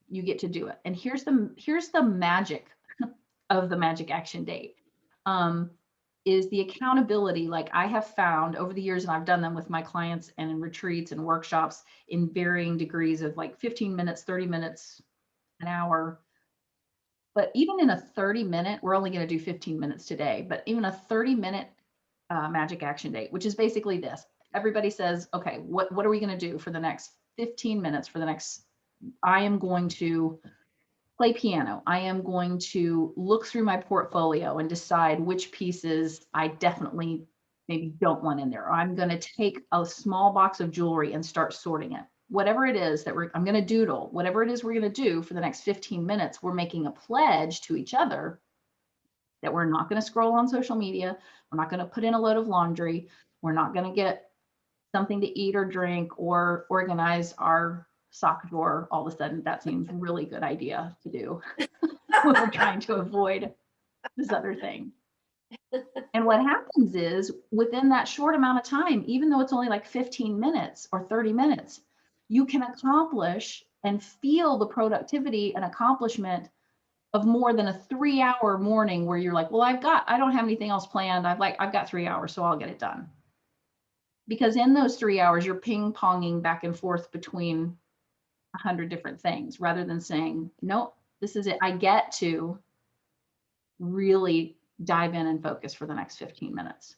you get to do it. And here's the magic of the magic action date. Is the accountability. Like I have found over the years, and I've done them with my clients and in retreats and workshops in varying degrees of like 15 minutes, 30 minutes, an hour. But even in a 30-minute, we're only going to do 15 minutes today, but even a 30-minute magic action date, which is basically this. Everybody says, okay, what are we going to do for the next 15 minutes? I am going to play piano. I am going to look through my portfolio and decide which pieces I definitely maybe don't want in there. Or I'm going to take a small box of jewelry and start sorting it. Whatever it is that I'm going to doodle, whatever it is we're going to do for the next 15 minutes, we're making a pledge to each other that we're not going to scroll on social media. We're not going to put in a load of laundry. We're not going to get something to eat or drink or organize our sock drawer. All of a sudden, that seems a really good idea to do when we're trying to avoid this other thing. And what happens is, within that short amount of time, even though it's only like 15 minutes or 30 minutes, you can accomplish and feel the productivity and accomplishment of more than a 3-hour morning where you're like, well, I don't have anything else planned. I've got 3 hours, so I'll get it done. Because in those 3 hours, you're ping-ponging back and forth between 100 different things, rather than saying, nope, this is it. I get to really dive in and focus for the next 15 minutes.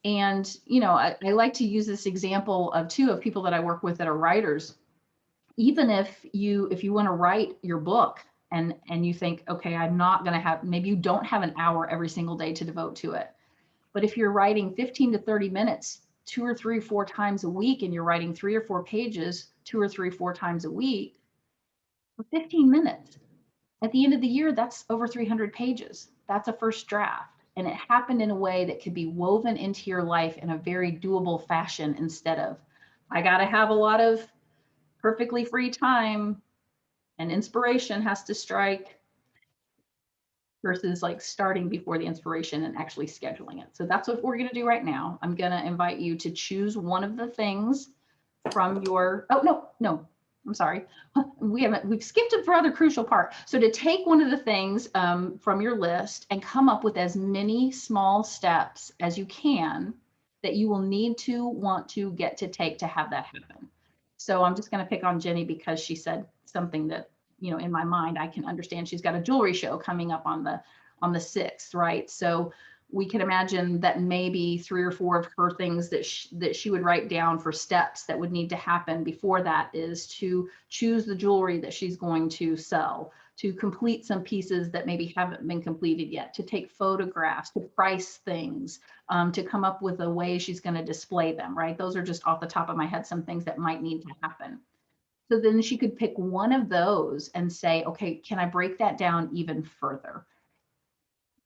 And, I like to use this example of people that I work with that are writers. Even if you want to write your book and you think, okay, I'm not going to have, maybe you don't have an hour every single day to devote to it. But if you're writing 15 to 30 minutes 2 or 3, 4 times a week, and you're writing 3 or 4 pages 2 or 3, 4 times a week for 15 minutes. At the end of the year, that's over 300 pages. That's a first draft. And it happened in a way that could be woven into your life in a very doable fashion, instead of, I got to have a lot of perfectly free time and inspiration has to strike, versus like starting before the inspiration and actually scheduling it. So that's what we're going to do right now. I'm going to invite you to choose one of the things from your, oh, no, I'm sorry. We've skipped a rather crucial part. So to take one of the things from your list and come up with as many small steps as you can that you will need to want to get to take to have that happen. So I'm just going to pick on Jenny because she said something that, you know, in my mind, I can understand. She's got a jewelry show coming up on the 6th, right? So we can imagine that maybe 3 or 4 of her things that she would write down for steps that would need to happen before that is to choose the jewelry that she's going to sell, to complete some pieces that maybe haven't been completed yet, to take photographs, to price things, to come up with a way she's going to display them, right? Those are just off the top of my head, some things that might need to happen. So then she could pick one of those and say, okay, can I break that down even further?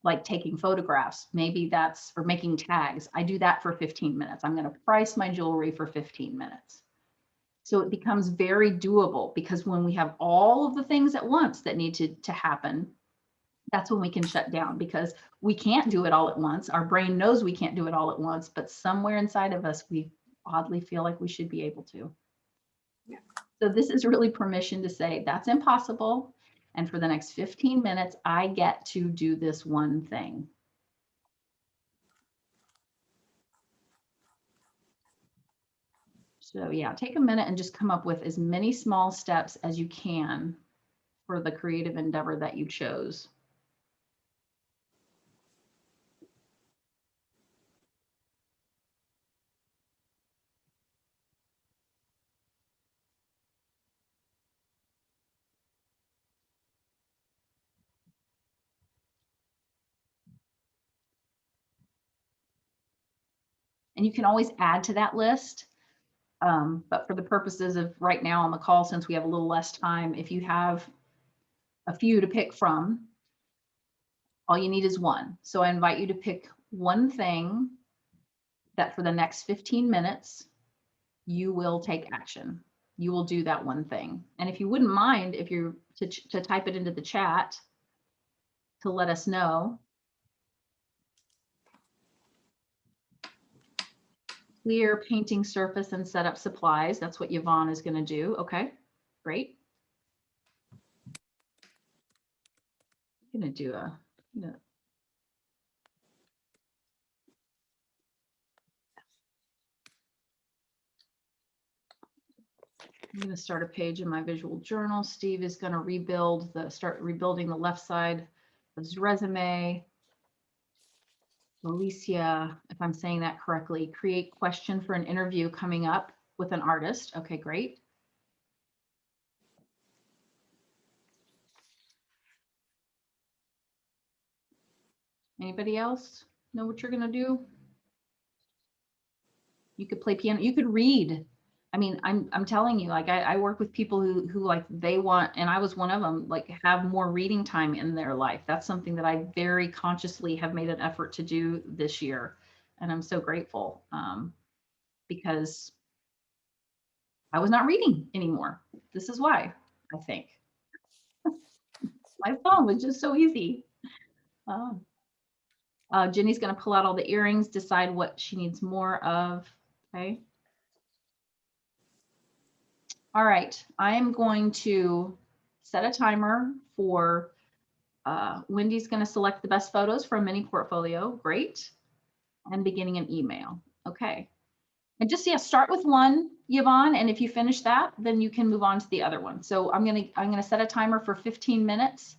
Like taking photographs, maybe that's, or making tags. I do that for 15 minutes. I'm going to price my jewelry for 15 minutes. So it becomes very doable, because when we have all of the things at once that need to happen, that's when we can shut down, because we can't do it all at once. Our brain knows we can't do it all at once, but somewhere inside of us, we oddly feel like we should be able to. Yeah. So this is really permission to say that's impossible. And for the next 15 minutes, I get to do this one thing. So yeah, take a minute and just come up with as many small steps as you can for the creative endeavor that you chose. And you can always add to that list. But for the purposes of right now on the call, since we have a little less time, if you have a few to pick from, all you need is one. So I invite you to pick one thing that for the next 15 minutes, you will take action. You will do that one thing. And if you wouldn't mind, if you're to type it into the chat to let us know. Clear painting surface and set up supplies. That's what Yvonne is going to do. Okay, great. I'm going to do a, I'm going to start a page in my visual journal. Steve is going to start rebuilding the left side of his resume. Alicia, if I'm saying that correctly, create question for an interview coming up with an artist. Okay, great. Anybody else know what you're going to do? You could play piano, you could read. I mean, I'm telling you, like I work with people who like they want, and I was one of them, like have more reading time in their life. That's something that I very consciously have made an effort to do this year. And I'm so grateful because I was not reading anymore. This is why, I think. My phone was just so easy. Jenny's going to pull out all the earrings, decide what she needs more of. Okay. All right, I am going to set a timer for, Wendy's going to select the best photos for a mini portfolio. Great. And beginning an email. Okay. And just, yeah, start with one, Yvonne, and if you finish that, then you can move on to the other one. So I'm going to set a timer for 15 minutes.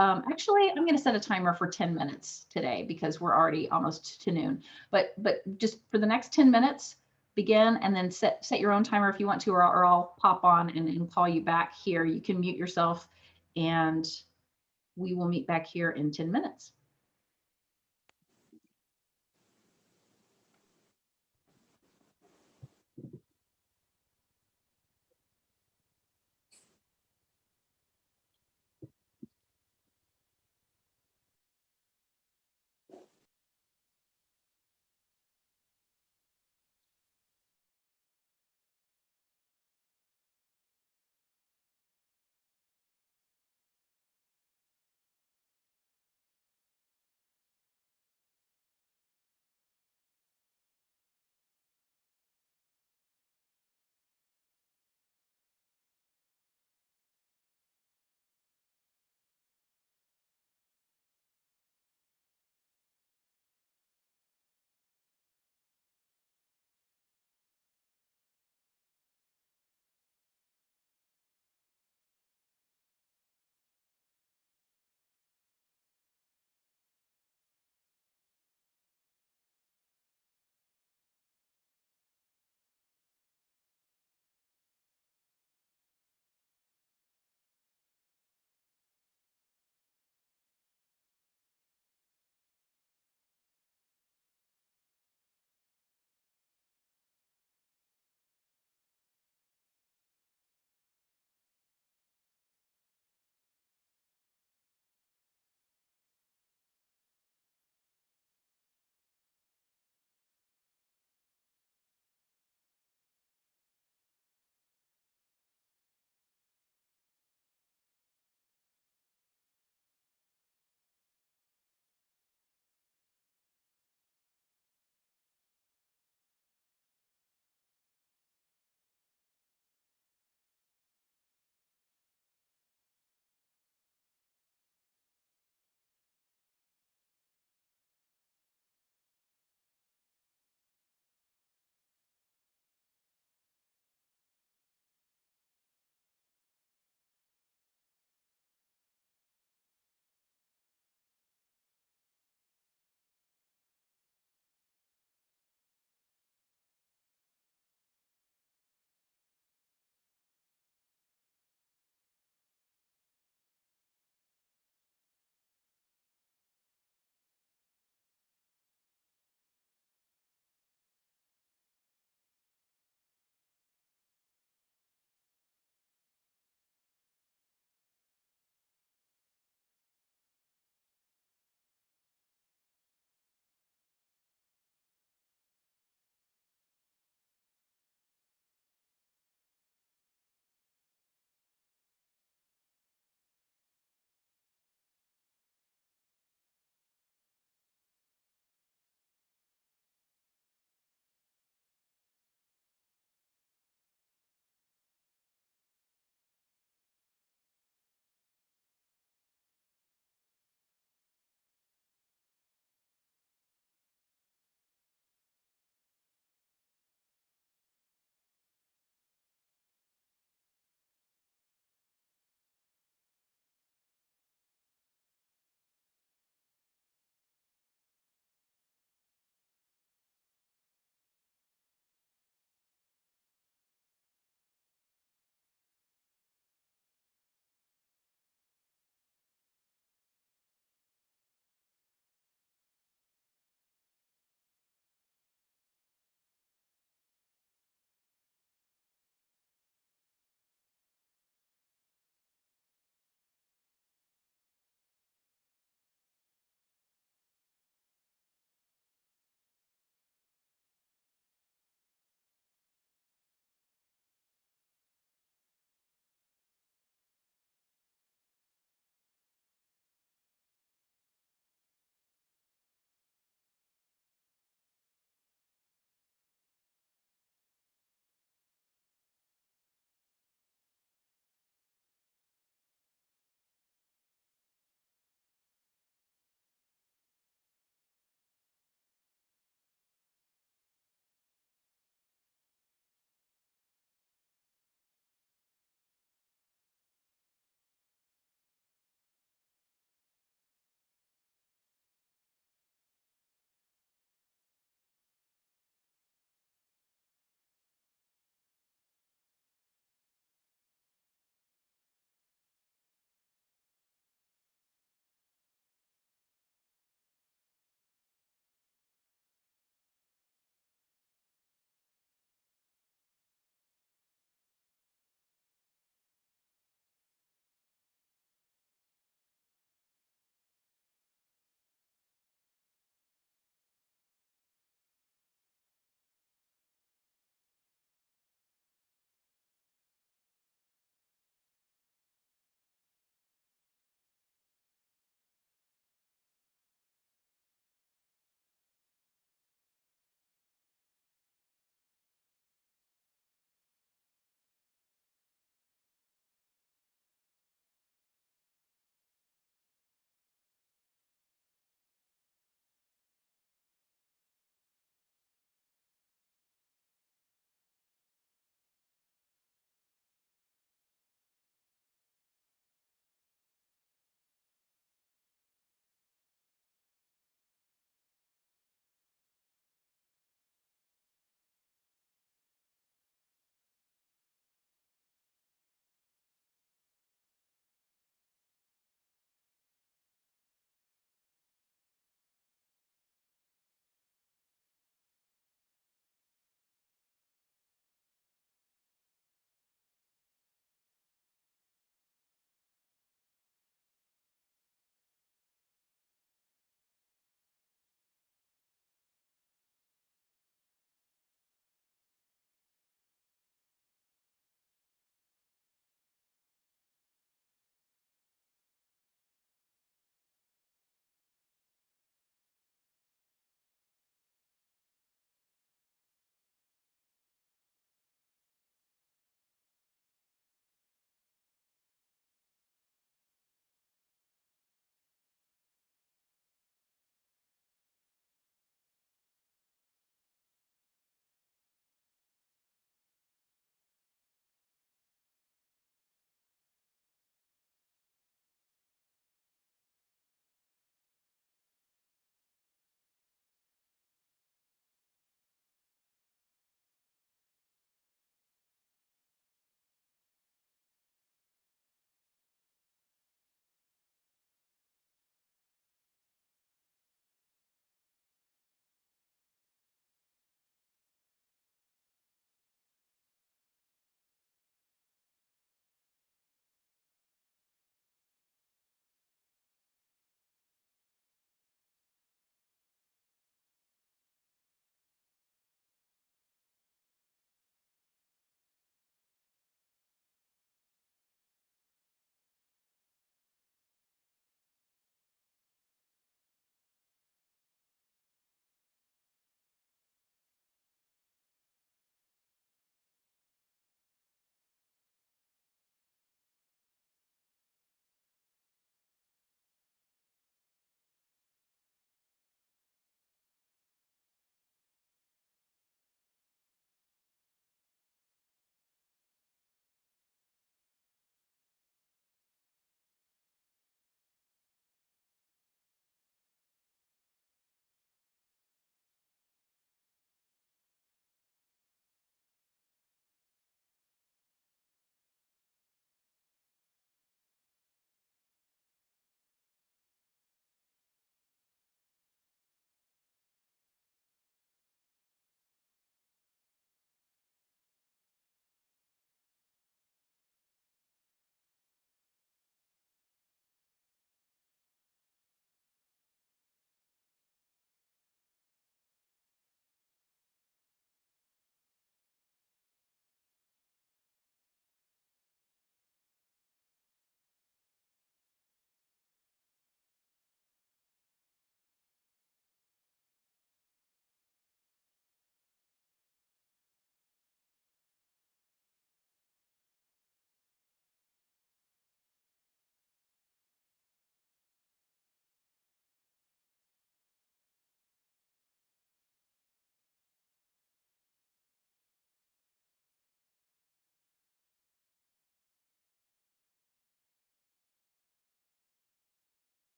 Actually, I'm going to set a timer for 10 minutes today because we're already almost to noon. But just for the next 10 minutes, begin, and then set your own timer if you want to, or I'll pop on and call you back here. You can mute yourself, and we will meet back here in 10 minutes.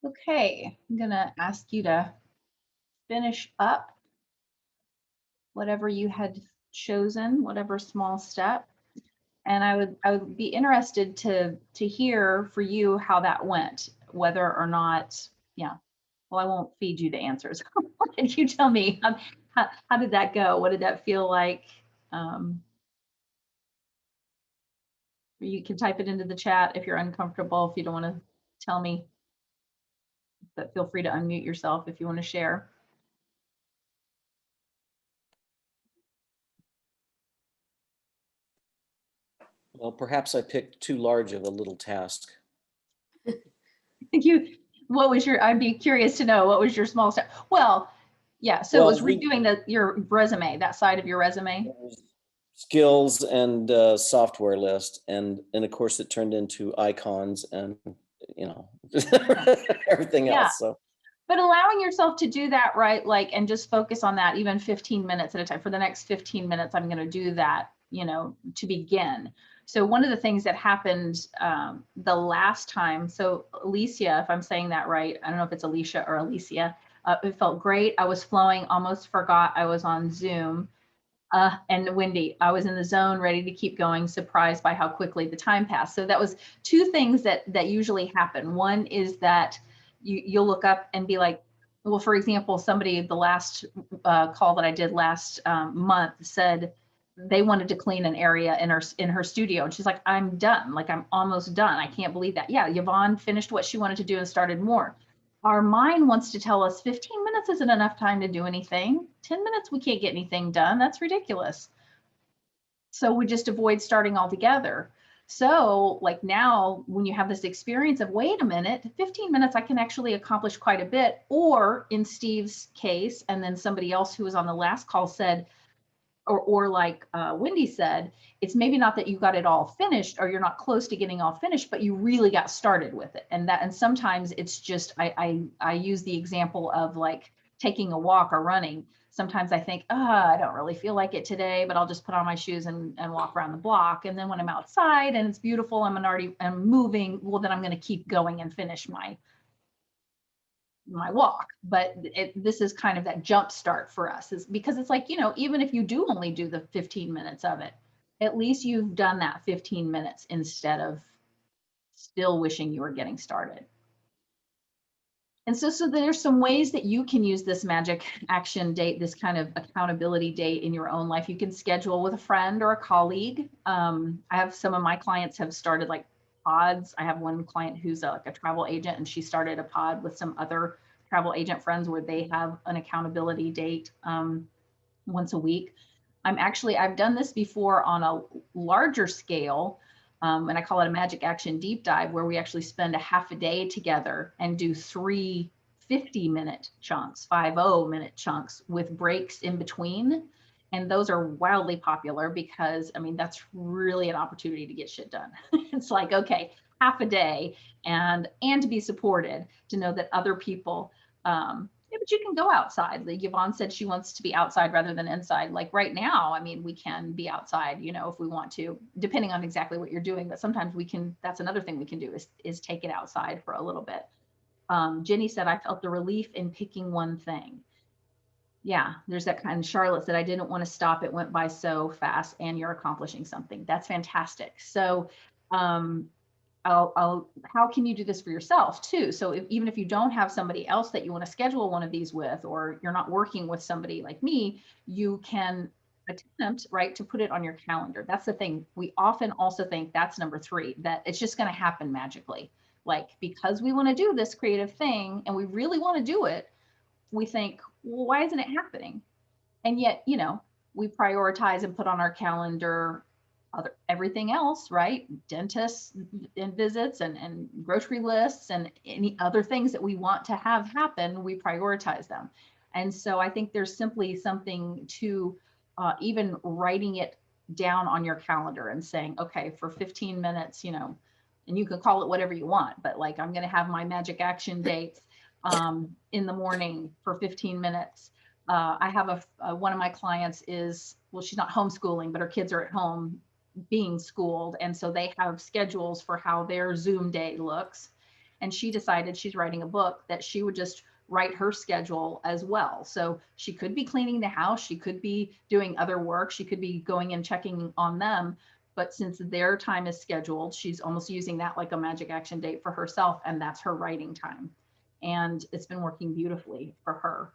Okay, I'm gonna ask you to finish up whatever you had chosen, whatever small step. And I would be interested to hear for you how that went, whether or not, yeah. Well, I won't feed you the answers. Can you tell me how did that go? What did that feel like? Um, you can type it into the chat if you're uncomfortable, if you don't want to tell me, but feel free to unmute yourself if you want to share. Well, perhaps I picked too large of a little task. What was your, I'd be curious to know, what was your small step? Well, yeah, so it was redoing your resume, that side of your resume. Skills and software list, and of course it turned into icons and everything Yeah. else. So, but allowing yourself to do that, right? Like, and just focus on that, even 15 minutes at a time. For the next 15 minutes, I'm going to do that, to begin. So one of the things that happened the last time, so Alicia, if I'm saying that right, I don't know if it's Alicia or Alicia, it felt great. I was flowing, almost forgot I was on Zoom. And Wendy, I was in the zone, ready to keep going, surprised by how quickly the time passed. So that was two things that usually happen. One is that you'll look up and be like, well, for example, somebody, the last call that I did last month said they wanted to clean an area in her studio. And she's like, I'm done. Like, I'm almost done. I can't believe that. Yeah, Yvonne finished what she wanted to do and started more. Our mind wants to tell us 15 minutes isn't enough time to do anything. 10 minutes, we can't get anything done. That's ridiculous. So we just avoid starting altogether. So like now, when you have this experience of, wait a minute, 15 minutes, I can actually accomplish quite a bit. Or in Steve's case, and then somebody else who was on the last call said, or like Wendy said, it's maybe not that you got it all finished or you're not close to getting all finished, but you really got started with it. And sometimes it's just, I use the example of like taking a walk or running. Sometimes I think, I don't really feel like it today, but I'll just put on my shoes and walk around the block. And then when I'm outside and it's beautiful, I'm moving, well, then I'm going to keep going and finish my walk. But this is kind of that jump start for us, is because it's like, even if you do only do the 15 minutes of it, at least you've done that 15 minutes instead of still wishing you were getting started. And so there's some ways that you can use this magic action date, this kind of accountability date in your own life. You can schedule with a friend or a colleague. I have some of my clients have started like pods. I have one client who's like a travel agent, and she started a pod with some other travel agent friends where they have an accountability date once a week. I've done this before on a larger scale. And I call it a magic action deep dive, where we actually spend a half a day together and do 3 50-minute chunks, 50-minute chunks with breaks in between. And those are wildly popular because, I mean, that's really an opportunity to get shit done. It's like, okay, half a day and to be supported, to know that other people, yeah, but you can go outside. Like Yvonne said, she wants to be outside rather than inside. Like right now, I mean, we can be outside, if we want to, depending on exactly what you're doing. But sometimes we can, that's another thing we can do is take it outside for a little bit. Jenny said, I felt the relief in picking one thing. Yeah, there's that kind. Charlotte said, I didn't want to stop. It went by so fast and you're accomplishing something. That's fantastic. So, how can you do this for yourself too? So even if you don't have somebody else that you want to schedule one of these with, or you're not working with somebody like me, you can attempt, right, to put it on your calendar. That's the thing. We often also think that's number 3, that it's just going to happen magically. Like, because we want to do this creative thing and we really want to do it, we think, well, why isn't it happening? And yet, we prioritize and put on our calendar everything else, right? Dentists and visits and grocery lists and any other things that we want to have happen, we prioritize them. And so I think there's simply something to even writing it down on your calendar and saying, okay, for 15 minutes, and you can call it whatever you want, but like, I'm going to have my magic action dates in the morning for 15 minutes. I have one of my clients is, well, she's not homeschooling, but her kids are at home being schooled. And so they have schedules for how their Zoom day looks. And she decided she's writing a book that she would just write her schedule as well. So she could be cleaning the house, she could be doing other work, she could be going and checking on them. But since their time is scheduled, she's almost using that like a magic action date for herself. And that's her writing time. And it's been working beautifully for her.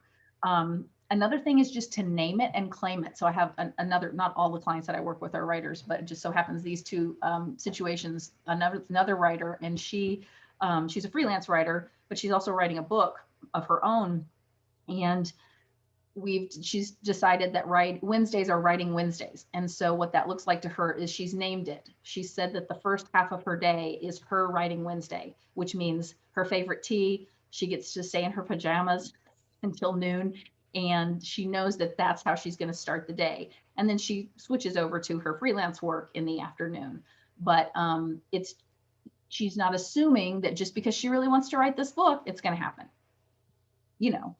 Another thing is just to name it and claim it. So I have another, not all the clients that I work with are writers, but it just so happens these two situations, another writer, and she's a freelance writer, but she's also writing a book of her own. And she's decided that Wednesdays are writing Wednesdays. And so what that looks like to her is she's named it. She said that the first half of her day is her writing Wednesday, which means her favorite tea. She gets to stay in her pajamas until noon. And she knows that that's how she's going to start the day. And then she switches over to her freelance work in the afternoon. But she's not assuming that just because she really wants to write this book, it's going to happen. You know,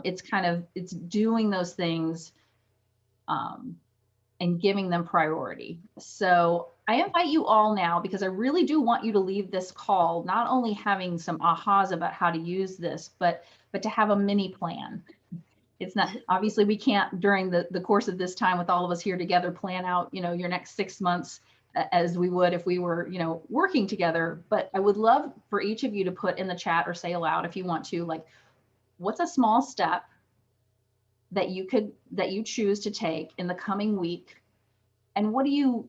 it's doing those things and giving them priority. So I invite you all now, because I really do want you to leave this call not only having some ahas about how to use this, but to have a mini plan. It's not, obviously we can't during the course of this time with all of us here together plan out, your next 6 months as we would if we were, working together. But I would love for each of you to put in the chat or say aloud if you want to, like, what's a small step that you choose to take in the coming week? And what do you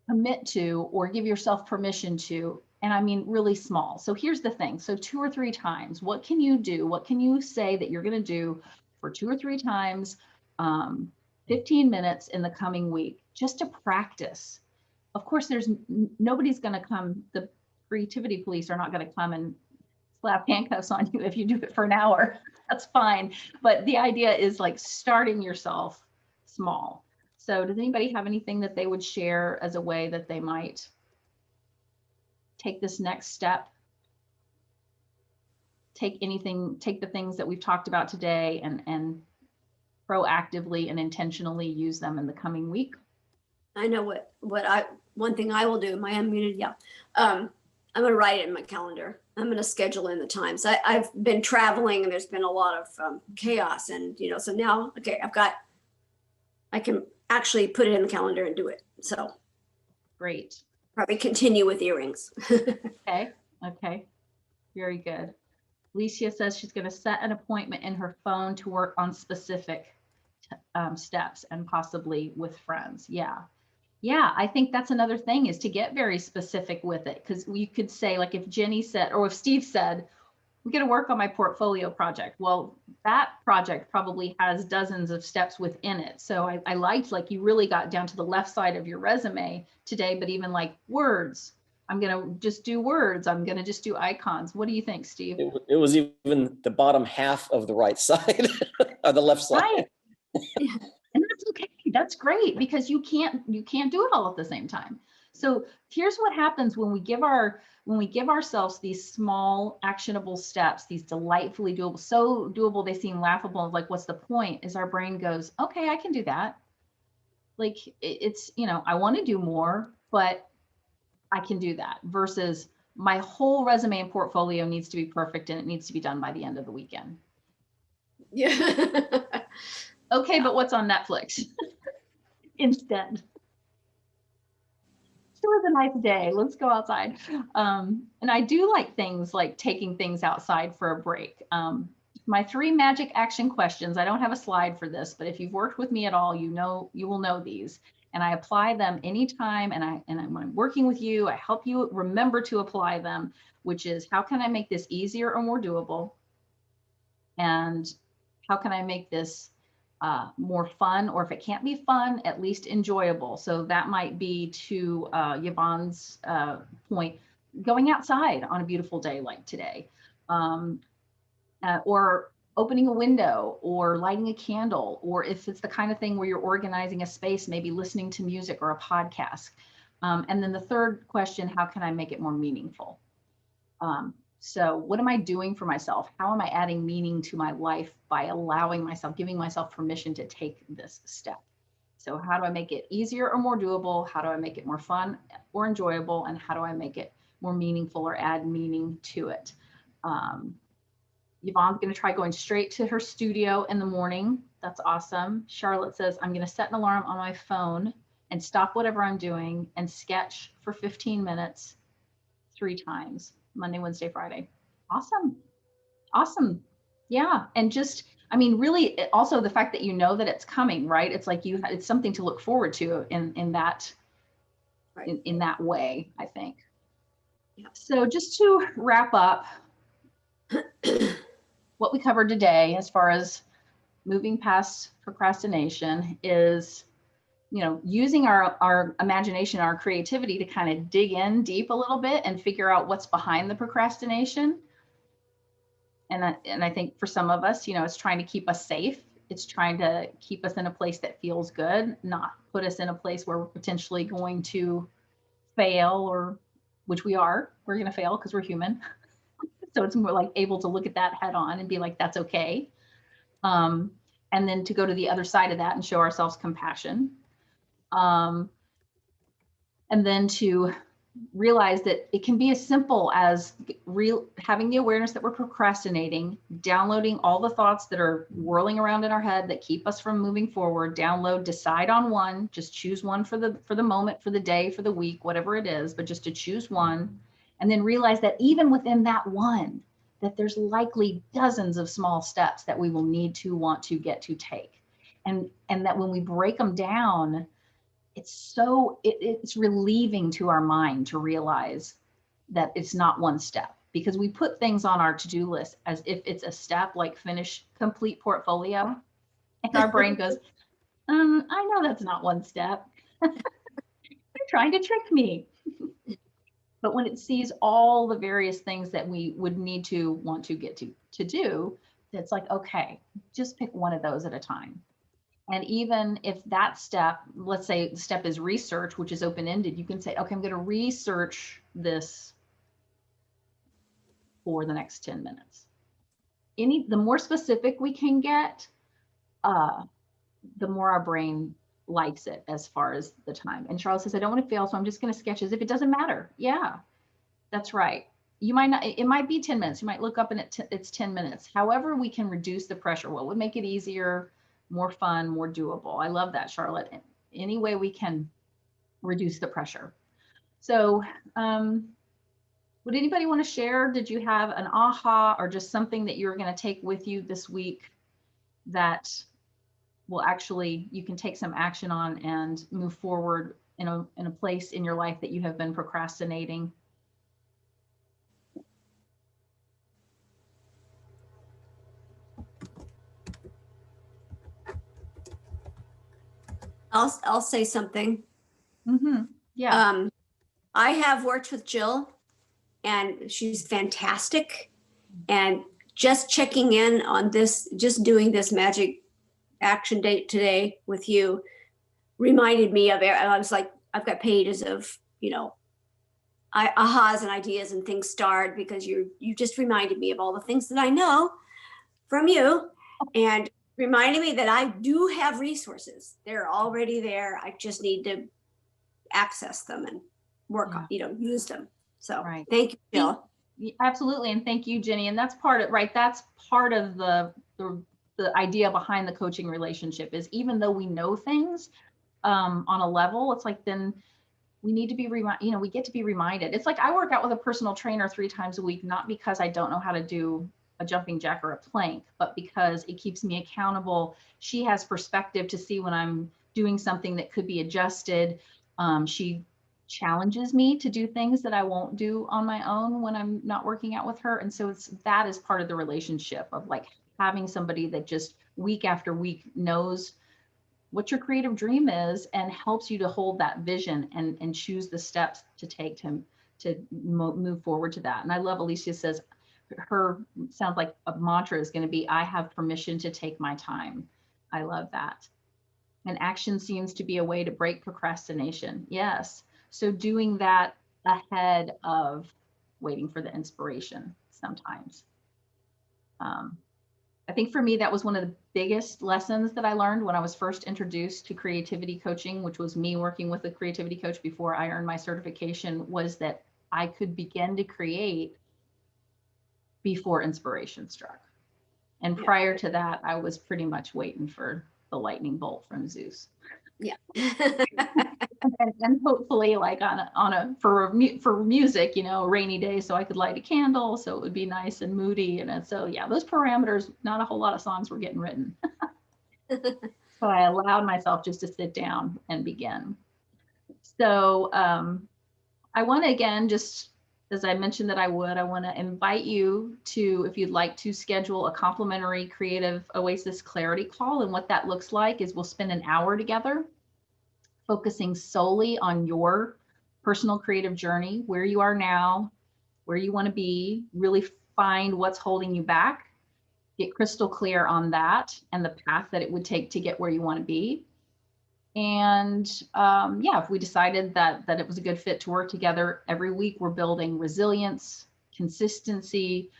commit to or give yourself permission to? And I mean, really small. So here's the thing. So 2 or 3 times, what can you do? What can you say that you're going to do for 2 or 3 times, 15 minutes in the coming week, just to practice? Of course, nobody's going to come. The creativity police are not going to come and slap handcuffs on you if you do it for an hour. That's fine. But the idea is like starting yourself small. So does anybody have anything that they would share as a way that they might take this next step? Take the things that we've talked about today and proactively and intentionally use them in the coming week. I know one thing I will do in my unmuted, yeah. I'm going to write it in my calendar. I'm going to schedule in the times. I've been traveling and there's been a lot of chaos, and so now, okay, I can actually put it in the calendar and do it. So great. Probably continue with earrings. Okay. Very good. Alicia says she's going to set an appointment in her phone to work on specific steps and possibly with friends. Yeah, I think that's another thing, is to get very specific with it, because you could say, like, if Jenny said, or if Steve said, we got to work on my portfolio project. Well, that project probably has dozens of steps within it. So I liked, like, you really got down to the left side of your resume today, but even like words, I'm going to just do words. I'm going to just do icons. What do you think, Steve? It was even the bottom half of the right side or the left side. Right. And that's okay. That's great, because you can't do it all at the same time. So here's what happens when we give ourselves these small actionable steps, these delightfully doable, so doable they seem laughable. Like, what's the point? Is our brain goes, okay, I can do that. Like, it's, I want to do more, but I can do that, versus my whole resume and portfolio needs to be perfect and it needs to be done by the end of the weekend. Yeah. Okay, but what's on Netflix instead? It was a nice day. Let's go outside. And I do like things like taking things outside for a break. My 3 magic action questions, I don't have a slide for this, but if you've worked with me at all, you will know these. And I apply them anytime. And when I'm working with you, I help you remember to apply them, which is, how can I make this easier or more doable? And how can I make this more fun, or if it can't be fun, at least enjoyable? So that might be, to Yvonne's point, going outside on a beautiful day like today, or opening a window, or lighting a candle, or if it's the kind of thing where you're organizing a space, maybe listening to music or a podcast. And then the third question, how can I make it more meaningful? So what am I doing for myself? How am I adding meaning to my life by giving myself permission to take this step? So how do I make it easier or more doable? How do I make it more fun or enjoyable? And how do I make it more meaningful or add meaning to it. Yvonne's going to try going straight to her studio in the morning. That's awesome. Charlotte says, I'm going to set an alarm on my phone and stop whatever I'm doing and sketch for 15 minutes 3 times, Monday, Wednesday, Friday. Awesome. Awesome. Yeah. And just, I mean, really also the fact that you know that it's coming, right? It's like it's something to look forward to in that, Right. in that way, I think. Yeah. So just to wrap up what we covered today, as far as moving past procrastination, is, you know, using our imagination, our creativity to kind of dig in deep a little bit and figure out what's behind the procrastination. And I think for some of us, you know, it's trying to keep us safe. It's trying to keep us in a place that feels good, not put us in a place where we're potentially going to fail, or which we're going to fail because we're human. So it's more like able to look at that head on and be like, that's okay. And then to go to the other side of that and show ourselves compassion. And then to realize that it can be as simple as having the awareness that we're procrastinating, downloading all the thoughts that are whirling around in our head that keep us from moving forward, decide on one, just choose one for the moment, for the day, for the week, whatever it is, but just to choose one. And then realize that even within that one, that there's likely dozens of small steps that we will need to want to get to take. And that when we break them down, it's relieving to our mind to realize that it's not one step, because we put things on our to-do list as if it's a step, like finish complete portfolio. And our brain goes, I know that's not one step. You're trying to trick me. But when it sees all the various things that we would need to want to get to do, it's like, okay, just pick one of those at a time. And even if that step, let's say the step is research, which is open-ended, you can say, okay, I'm going to research this for the next 10 minutes. The more specific we can get, the more our brain likes it as far as the time. And Charlotte says, I don't want to fail, so I'm just going to sketch as if it doesn't matter. Yeah, that's right. You might not, it might be 10 minutes. You might look up and it's 10 minutes. However, we can reduce the pressure. What would make it easier, more fun, more doable? I love that, Charlotte. Any way we can reduce the pressure. So would anybody want to share? Did you have an aha or just something that you're going to take with you this week that will actually, you can take some action on and move forward in a place in your life that you have been procrastinating? I'll say something. Mm-hmm. Yeah. I have worked with Jill, and she's fantastic. And just checking in on this, just doing this magic action date today with you reminded me of it. I was like, I've got pages of, you know, ahas and ideas and things starred, because you just reminded me of all the things that I know from you, and reminded me that I do have resources. They're already there. I just need to access them and work on, use them. So right. Thank you, Jill. Absolutely. And thank you, Jenny. And that's part of, right, that's part of the idea behind the coaching relationship, is even though we know things on a level, it's like, then we need to be we get to be reminded. It's like I work out with a personal trainer 3 times a week, not because I don't know how to do a jumping jack or a plank, but because it keeps me accountable. She has perspective to see when I'm doing something that could be adjusted. She challenges me to do things that I won't do on my own when I'm not working out with her. And so that is part of the relationship of like having somebody that just week after week knows what your creative dream is and helps you to hold that vision and choose the steps to take to move forward to that. And I love Alicia says, her sounds like a mantra is going to be, I have permission to take my time. I love that. And action seems to be a way to break procrastination. Yes. So doing that ahead of waiting for the inspiration sometimes. I think for me, that was one of the biggest lessons that I learned when I was first introduced to creativity coaching, which was me working with a creativity coach before I earned my certification, was that I could begin to create before inspiration struck. And Yeah. prior to that, I was pretty much waiting for the lightning bolt from Zeus. Yeah. And hopefully like for music, you know, a rainy day, so I could light a candle, so it would be nice and moody. And so, yeah, those parameters, not a whole lot of songs were getting written. So I allowed myself just to sit down and begin. So I want to, again, just as I mentioned that I want to invite you to, if you'd like to schedule a complimentary Creative Oasis Clarity call. And what that looks like is we'll spend an hour together focusing solely on your personal creative journey, where you are now, where you want to be, really find what's holding you back, get crystal clear on that and the path that it would take to get where you want to be. And yeah, if we decided that it was a good fit to work together, every week we're building resilience, consistency,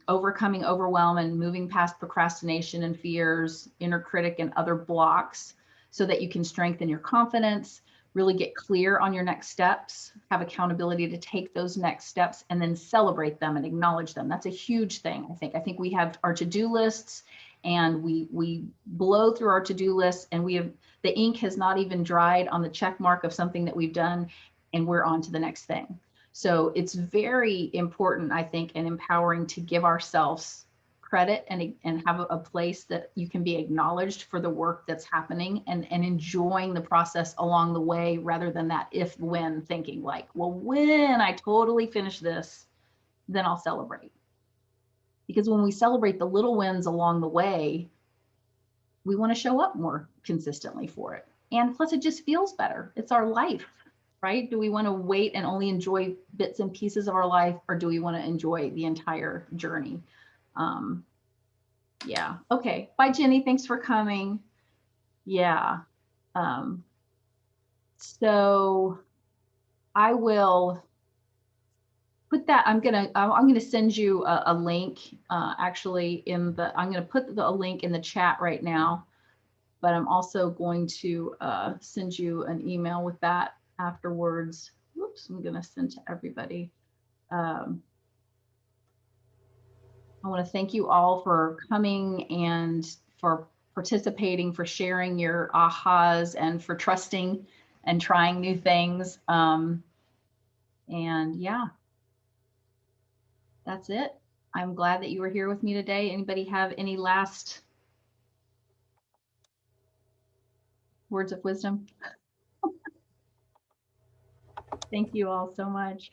overcoming overwhelm and moving past procrastination and fears, inner critic and other blocks, so that you can strengthen your confidence, really get clear on your next steps, have accountability to take those next steps, and then celebrate them and acknowledge them. That's a huge thing, I think. I think we have our to-do lists and we blow through our to-do lists, and the ink has not even dried on the check mark of something that we've done, and we're on to the next thing. So it's very important, I think, and empowering to give ourselves credit and have a place that you can be acknowledged for the work that's happening, and enjoying the process along the way, rather than that if when thinking like, well, when I totally finish this, then I'll celebrate. Because when we celebrate the little wins along the way, we want to show up more consistently for it. And plus, it just feels better. It's our life, right? Do we want to wait and only enjoy bits and pieces of our life, or do we want to enjoy the entire journey? Yeah. Okay. Bye, Jenny. Thanks for coming. Yeah. So I will put that. I'm gonna send you a link. Actually, I'm gonna put a link in the chat right now, but I'm also going to send you an email with that afterwards. Whoops, I'm gonna send to everybody. I want to thank you all for coming and for participating, for sharing your ahas, and for trusting and trying new things. And yeah, that's it. I'm glad that you were here with me today. Anybody have any last words of wisdom? Thank you all so much.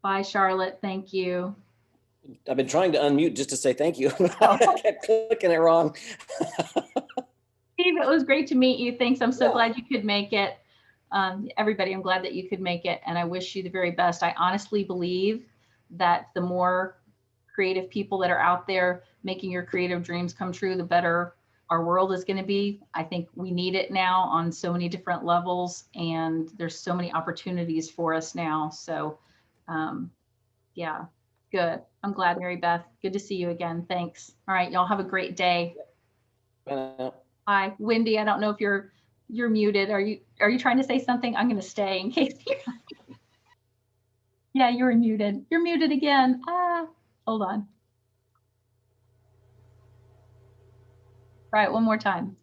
Bye, Charlotte. Thank you. I've been trying to unmute just to say thank you. I kept clicking it wrong. Steve, it was great to meet you. Thanks. I'm so glad you could make it. Everybody, I'm glad that you could make it, and I wish you the very best. I honestly believe that the more creative people that are out there making your creative dreams come true, the better our world is going to be. I think we need it now on so many different levels, and there's so many opportunities for us now. So yeah, good. I'm glad, Mary Beth. Good to see you again. Thanks. All right, y'all have a great day. Hi, Wendy. I don't know if you're muted. Are you trying to say something? I'm going to stay in case you're. Yeah, you're muted. You're muted again. Hold on. All right, one more time.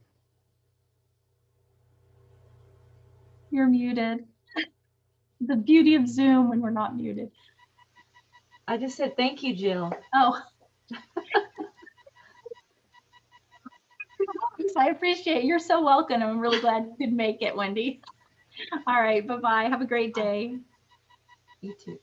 You're muted. The beauty of Zoom when we're not muted. I just said thank you, Jill. Oh. I appreciate it. You're so welcome. I'm really glad you could make it, Wendy. All right, bye-bye. Have a great day. You too.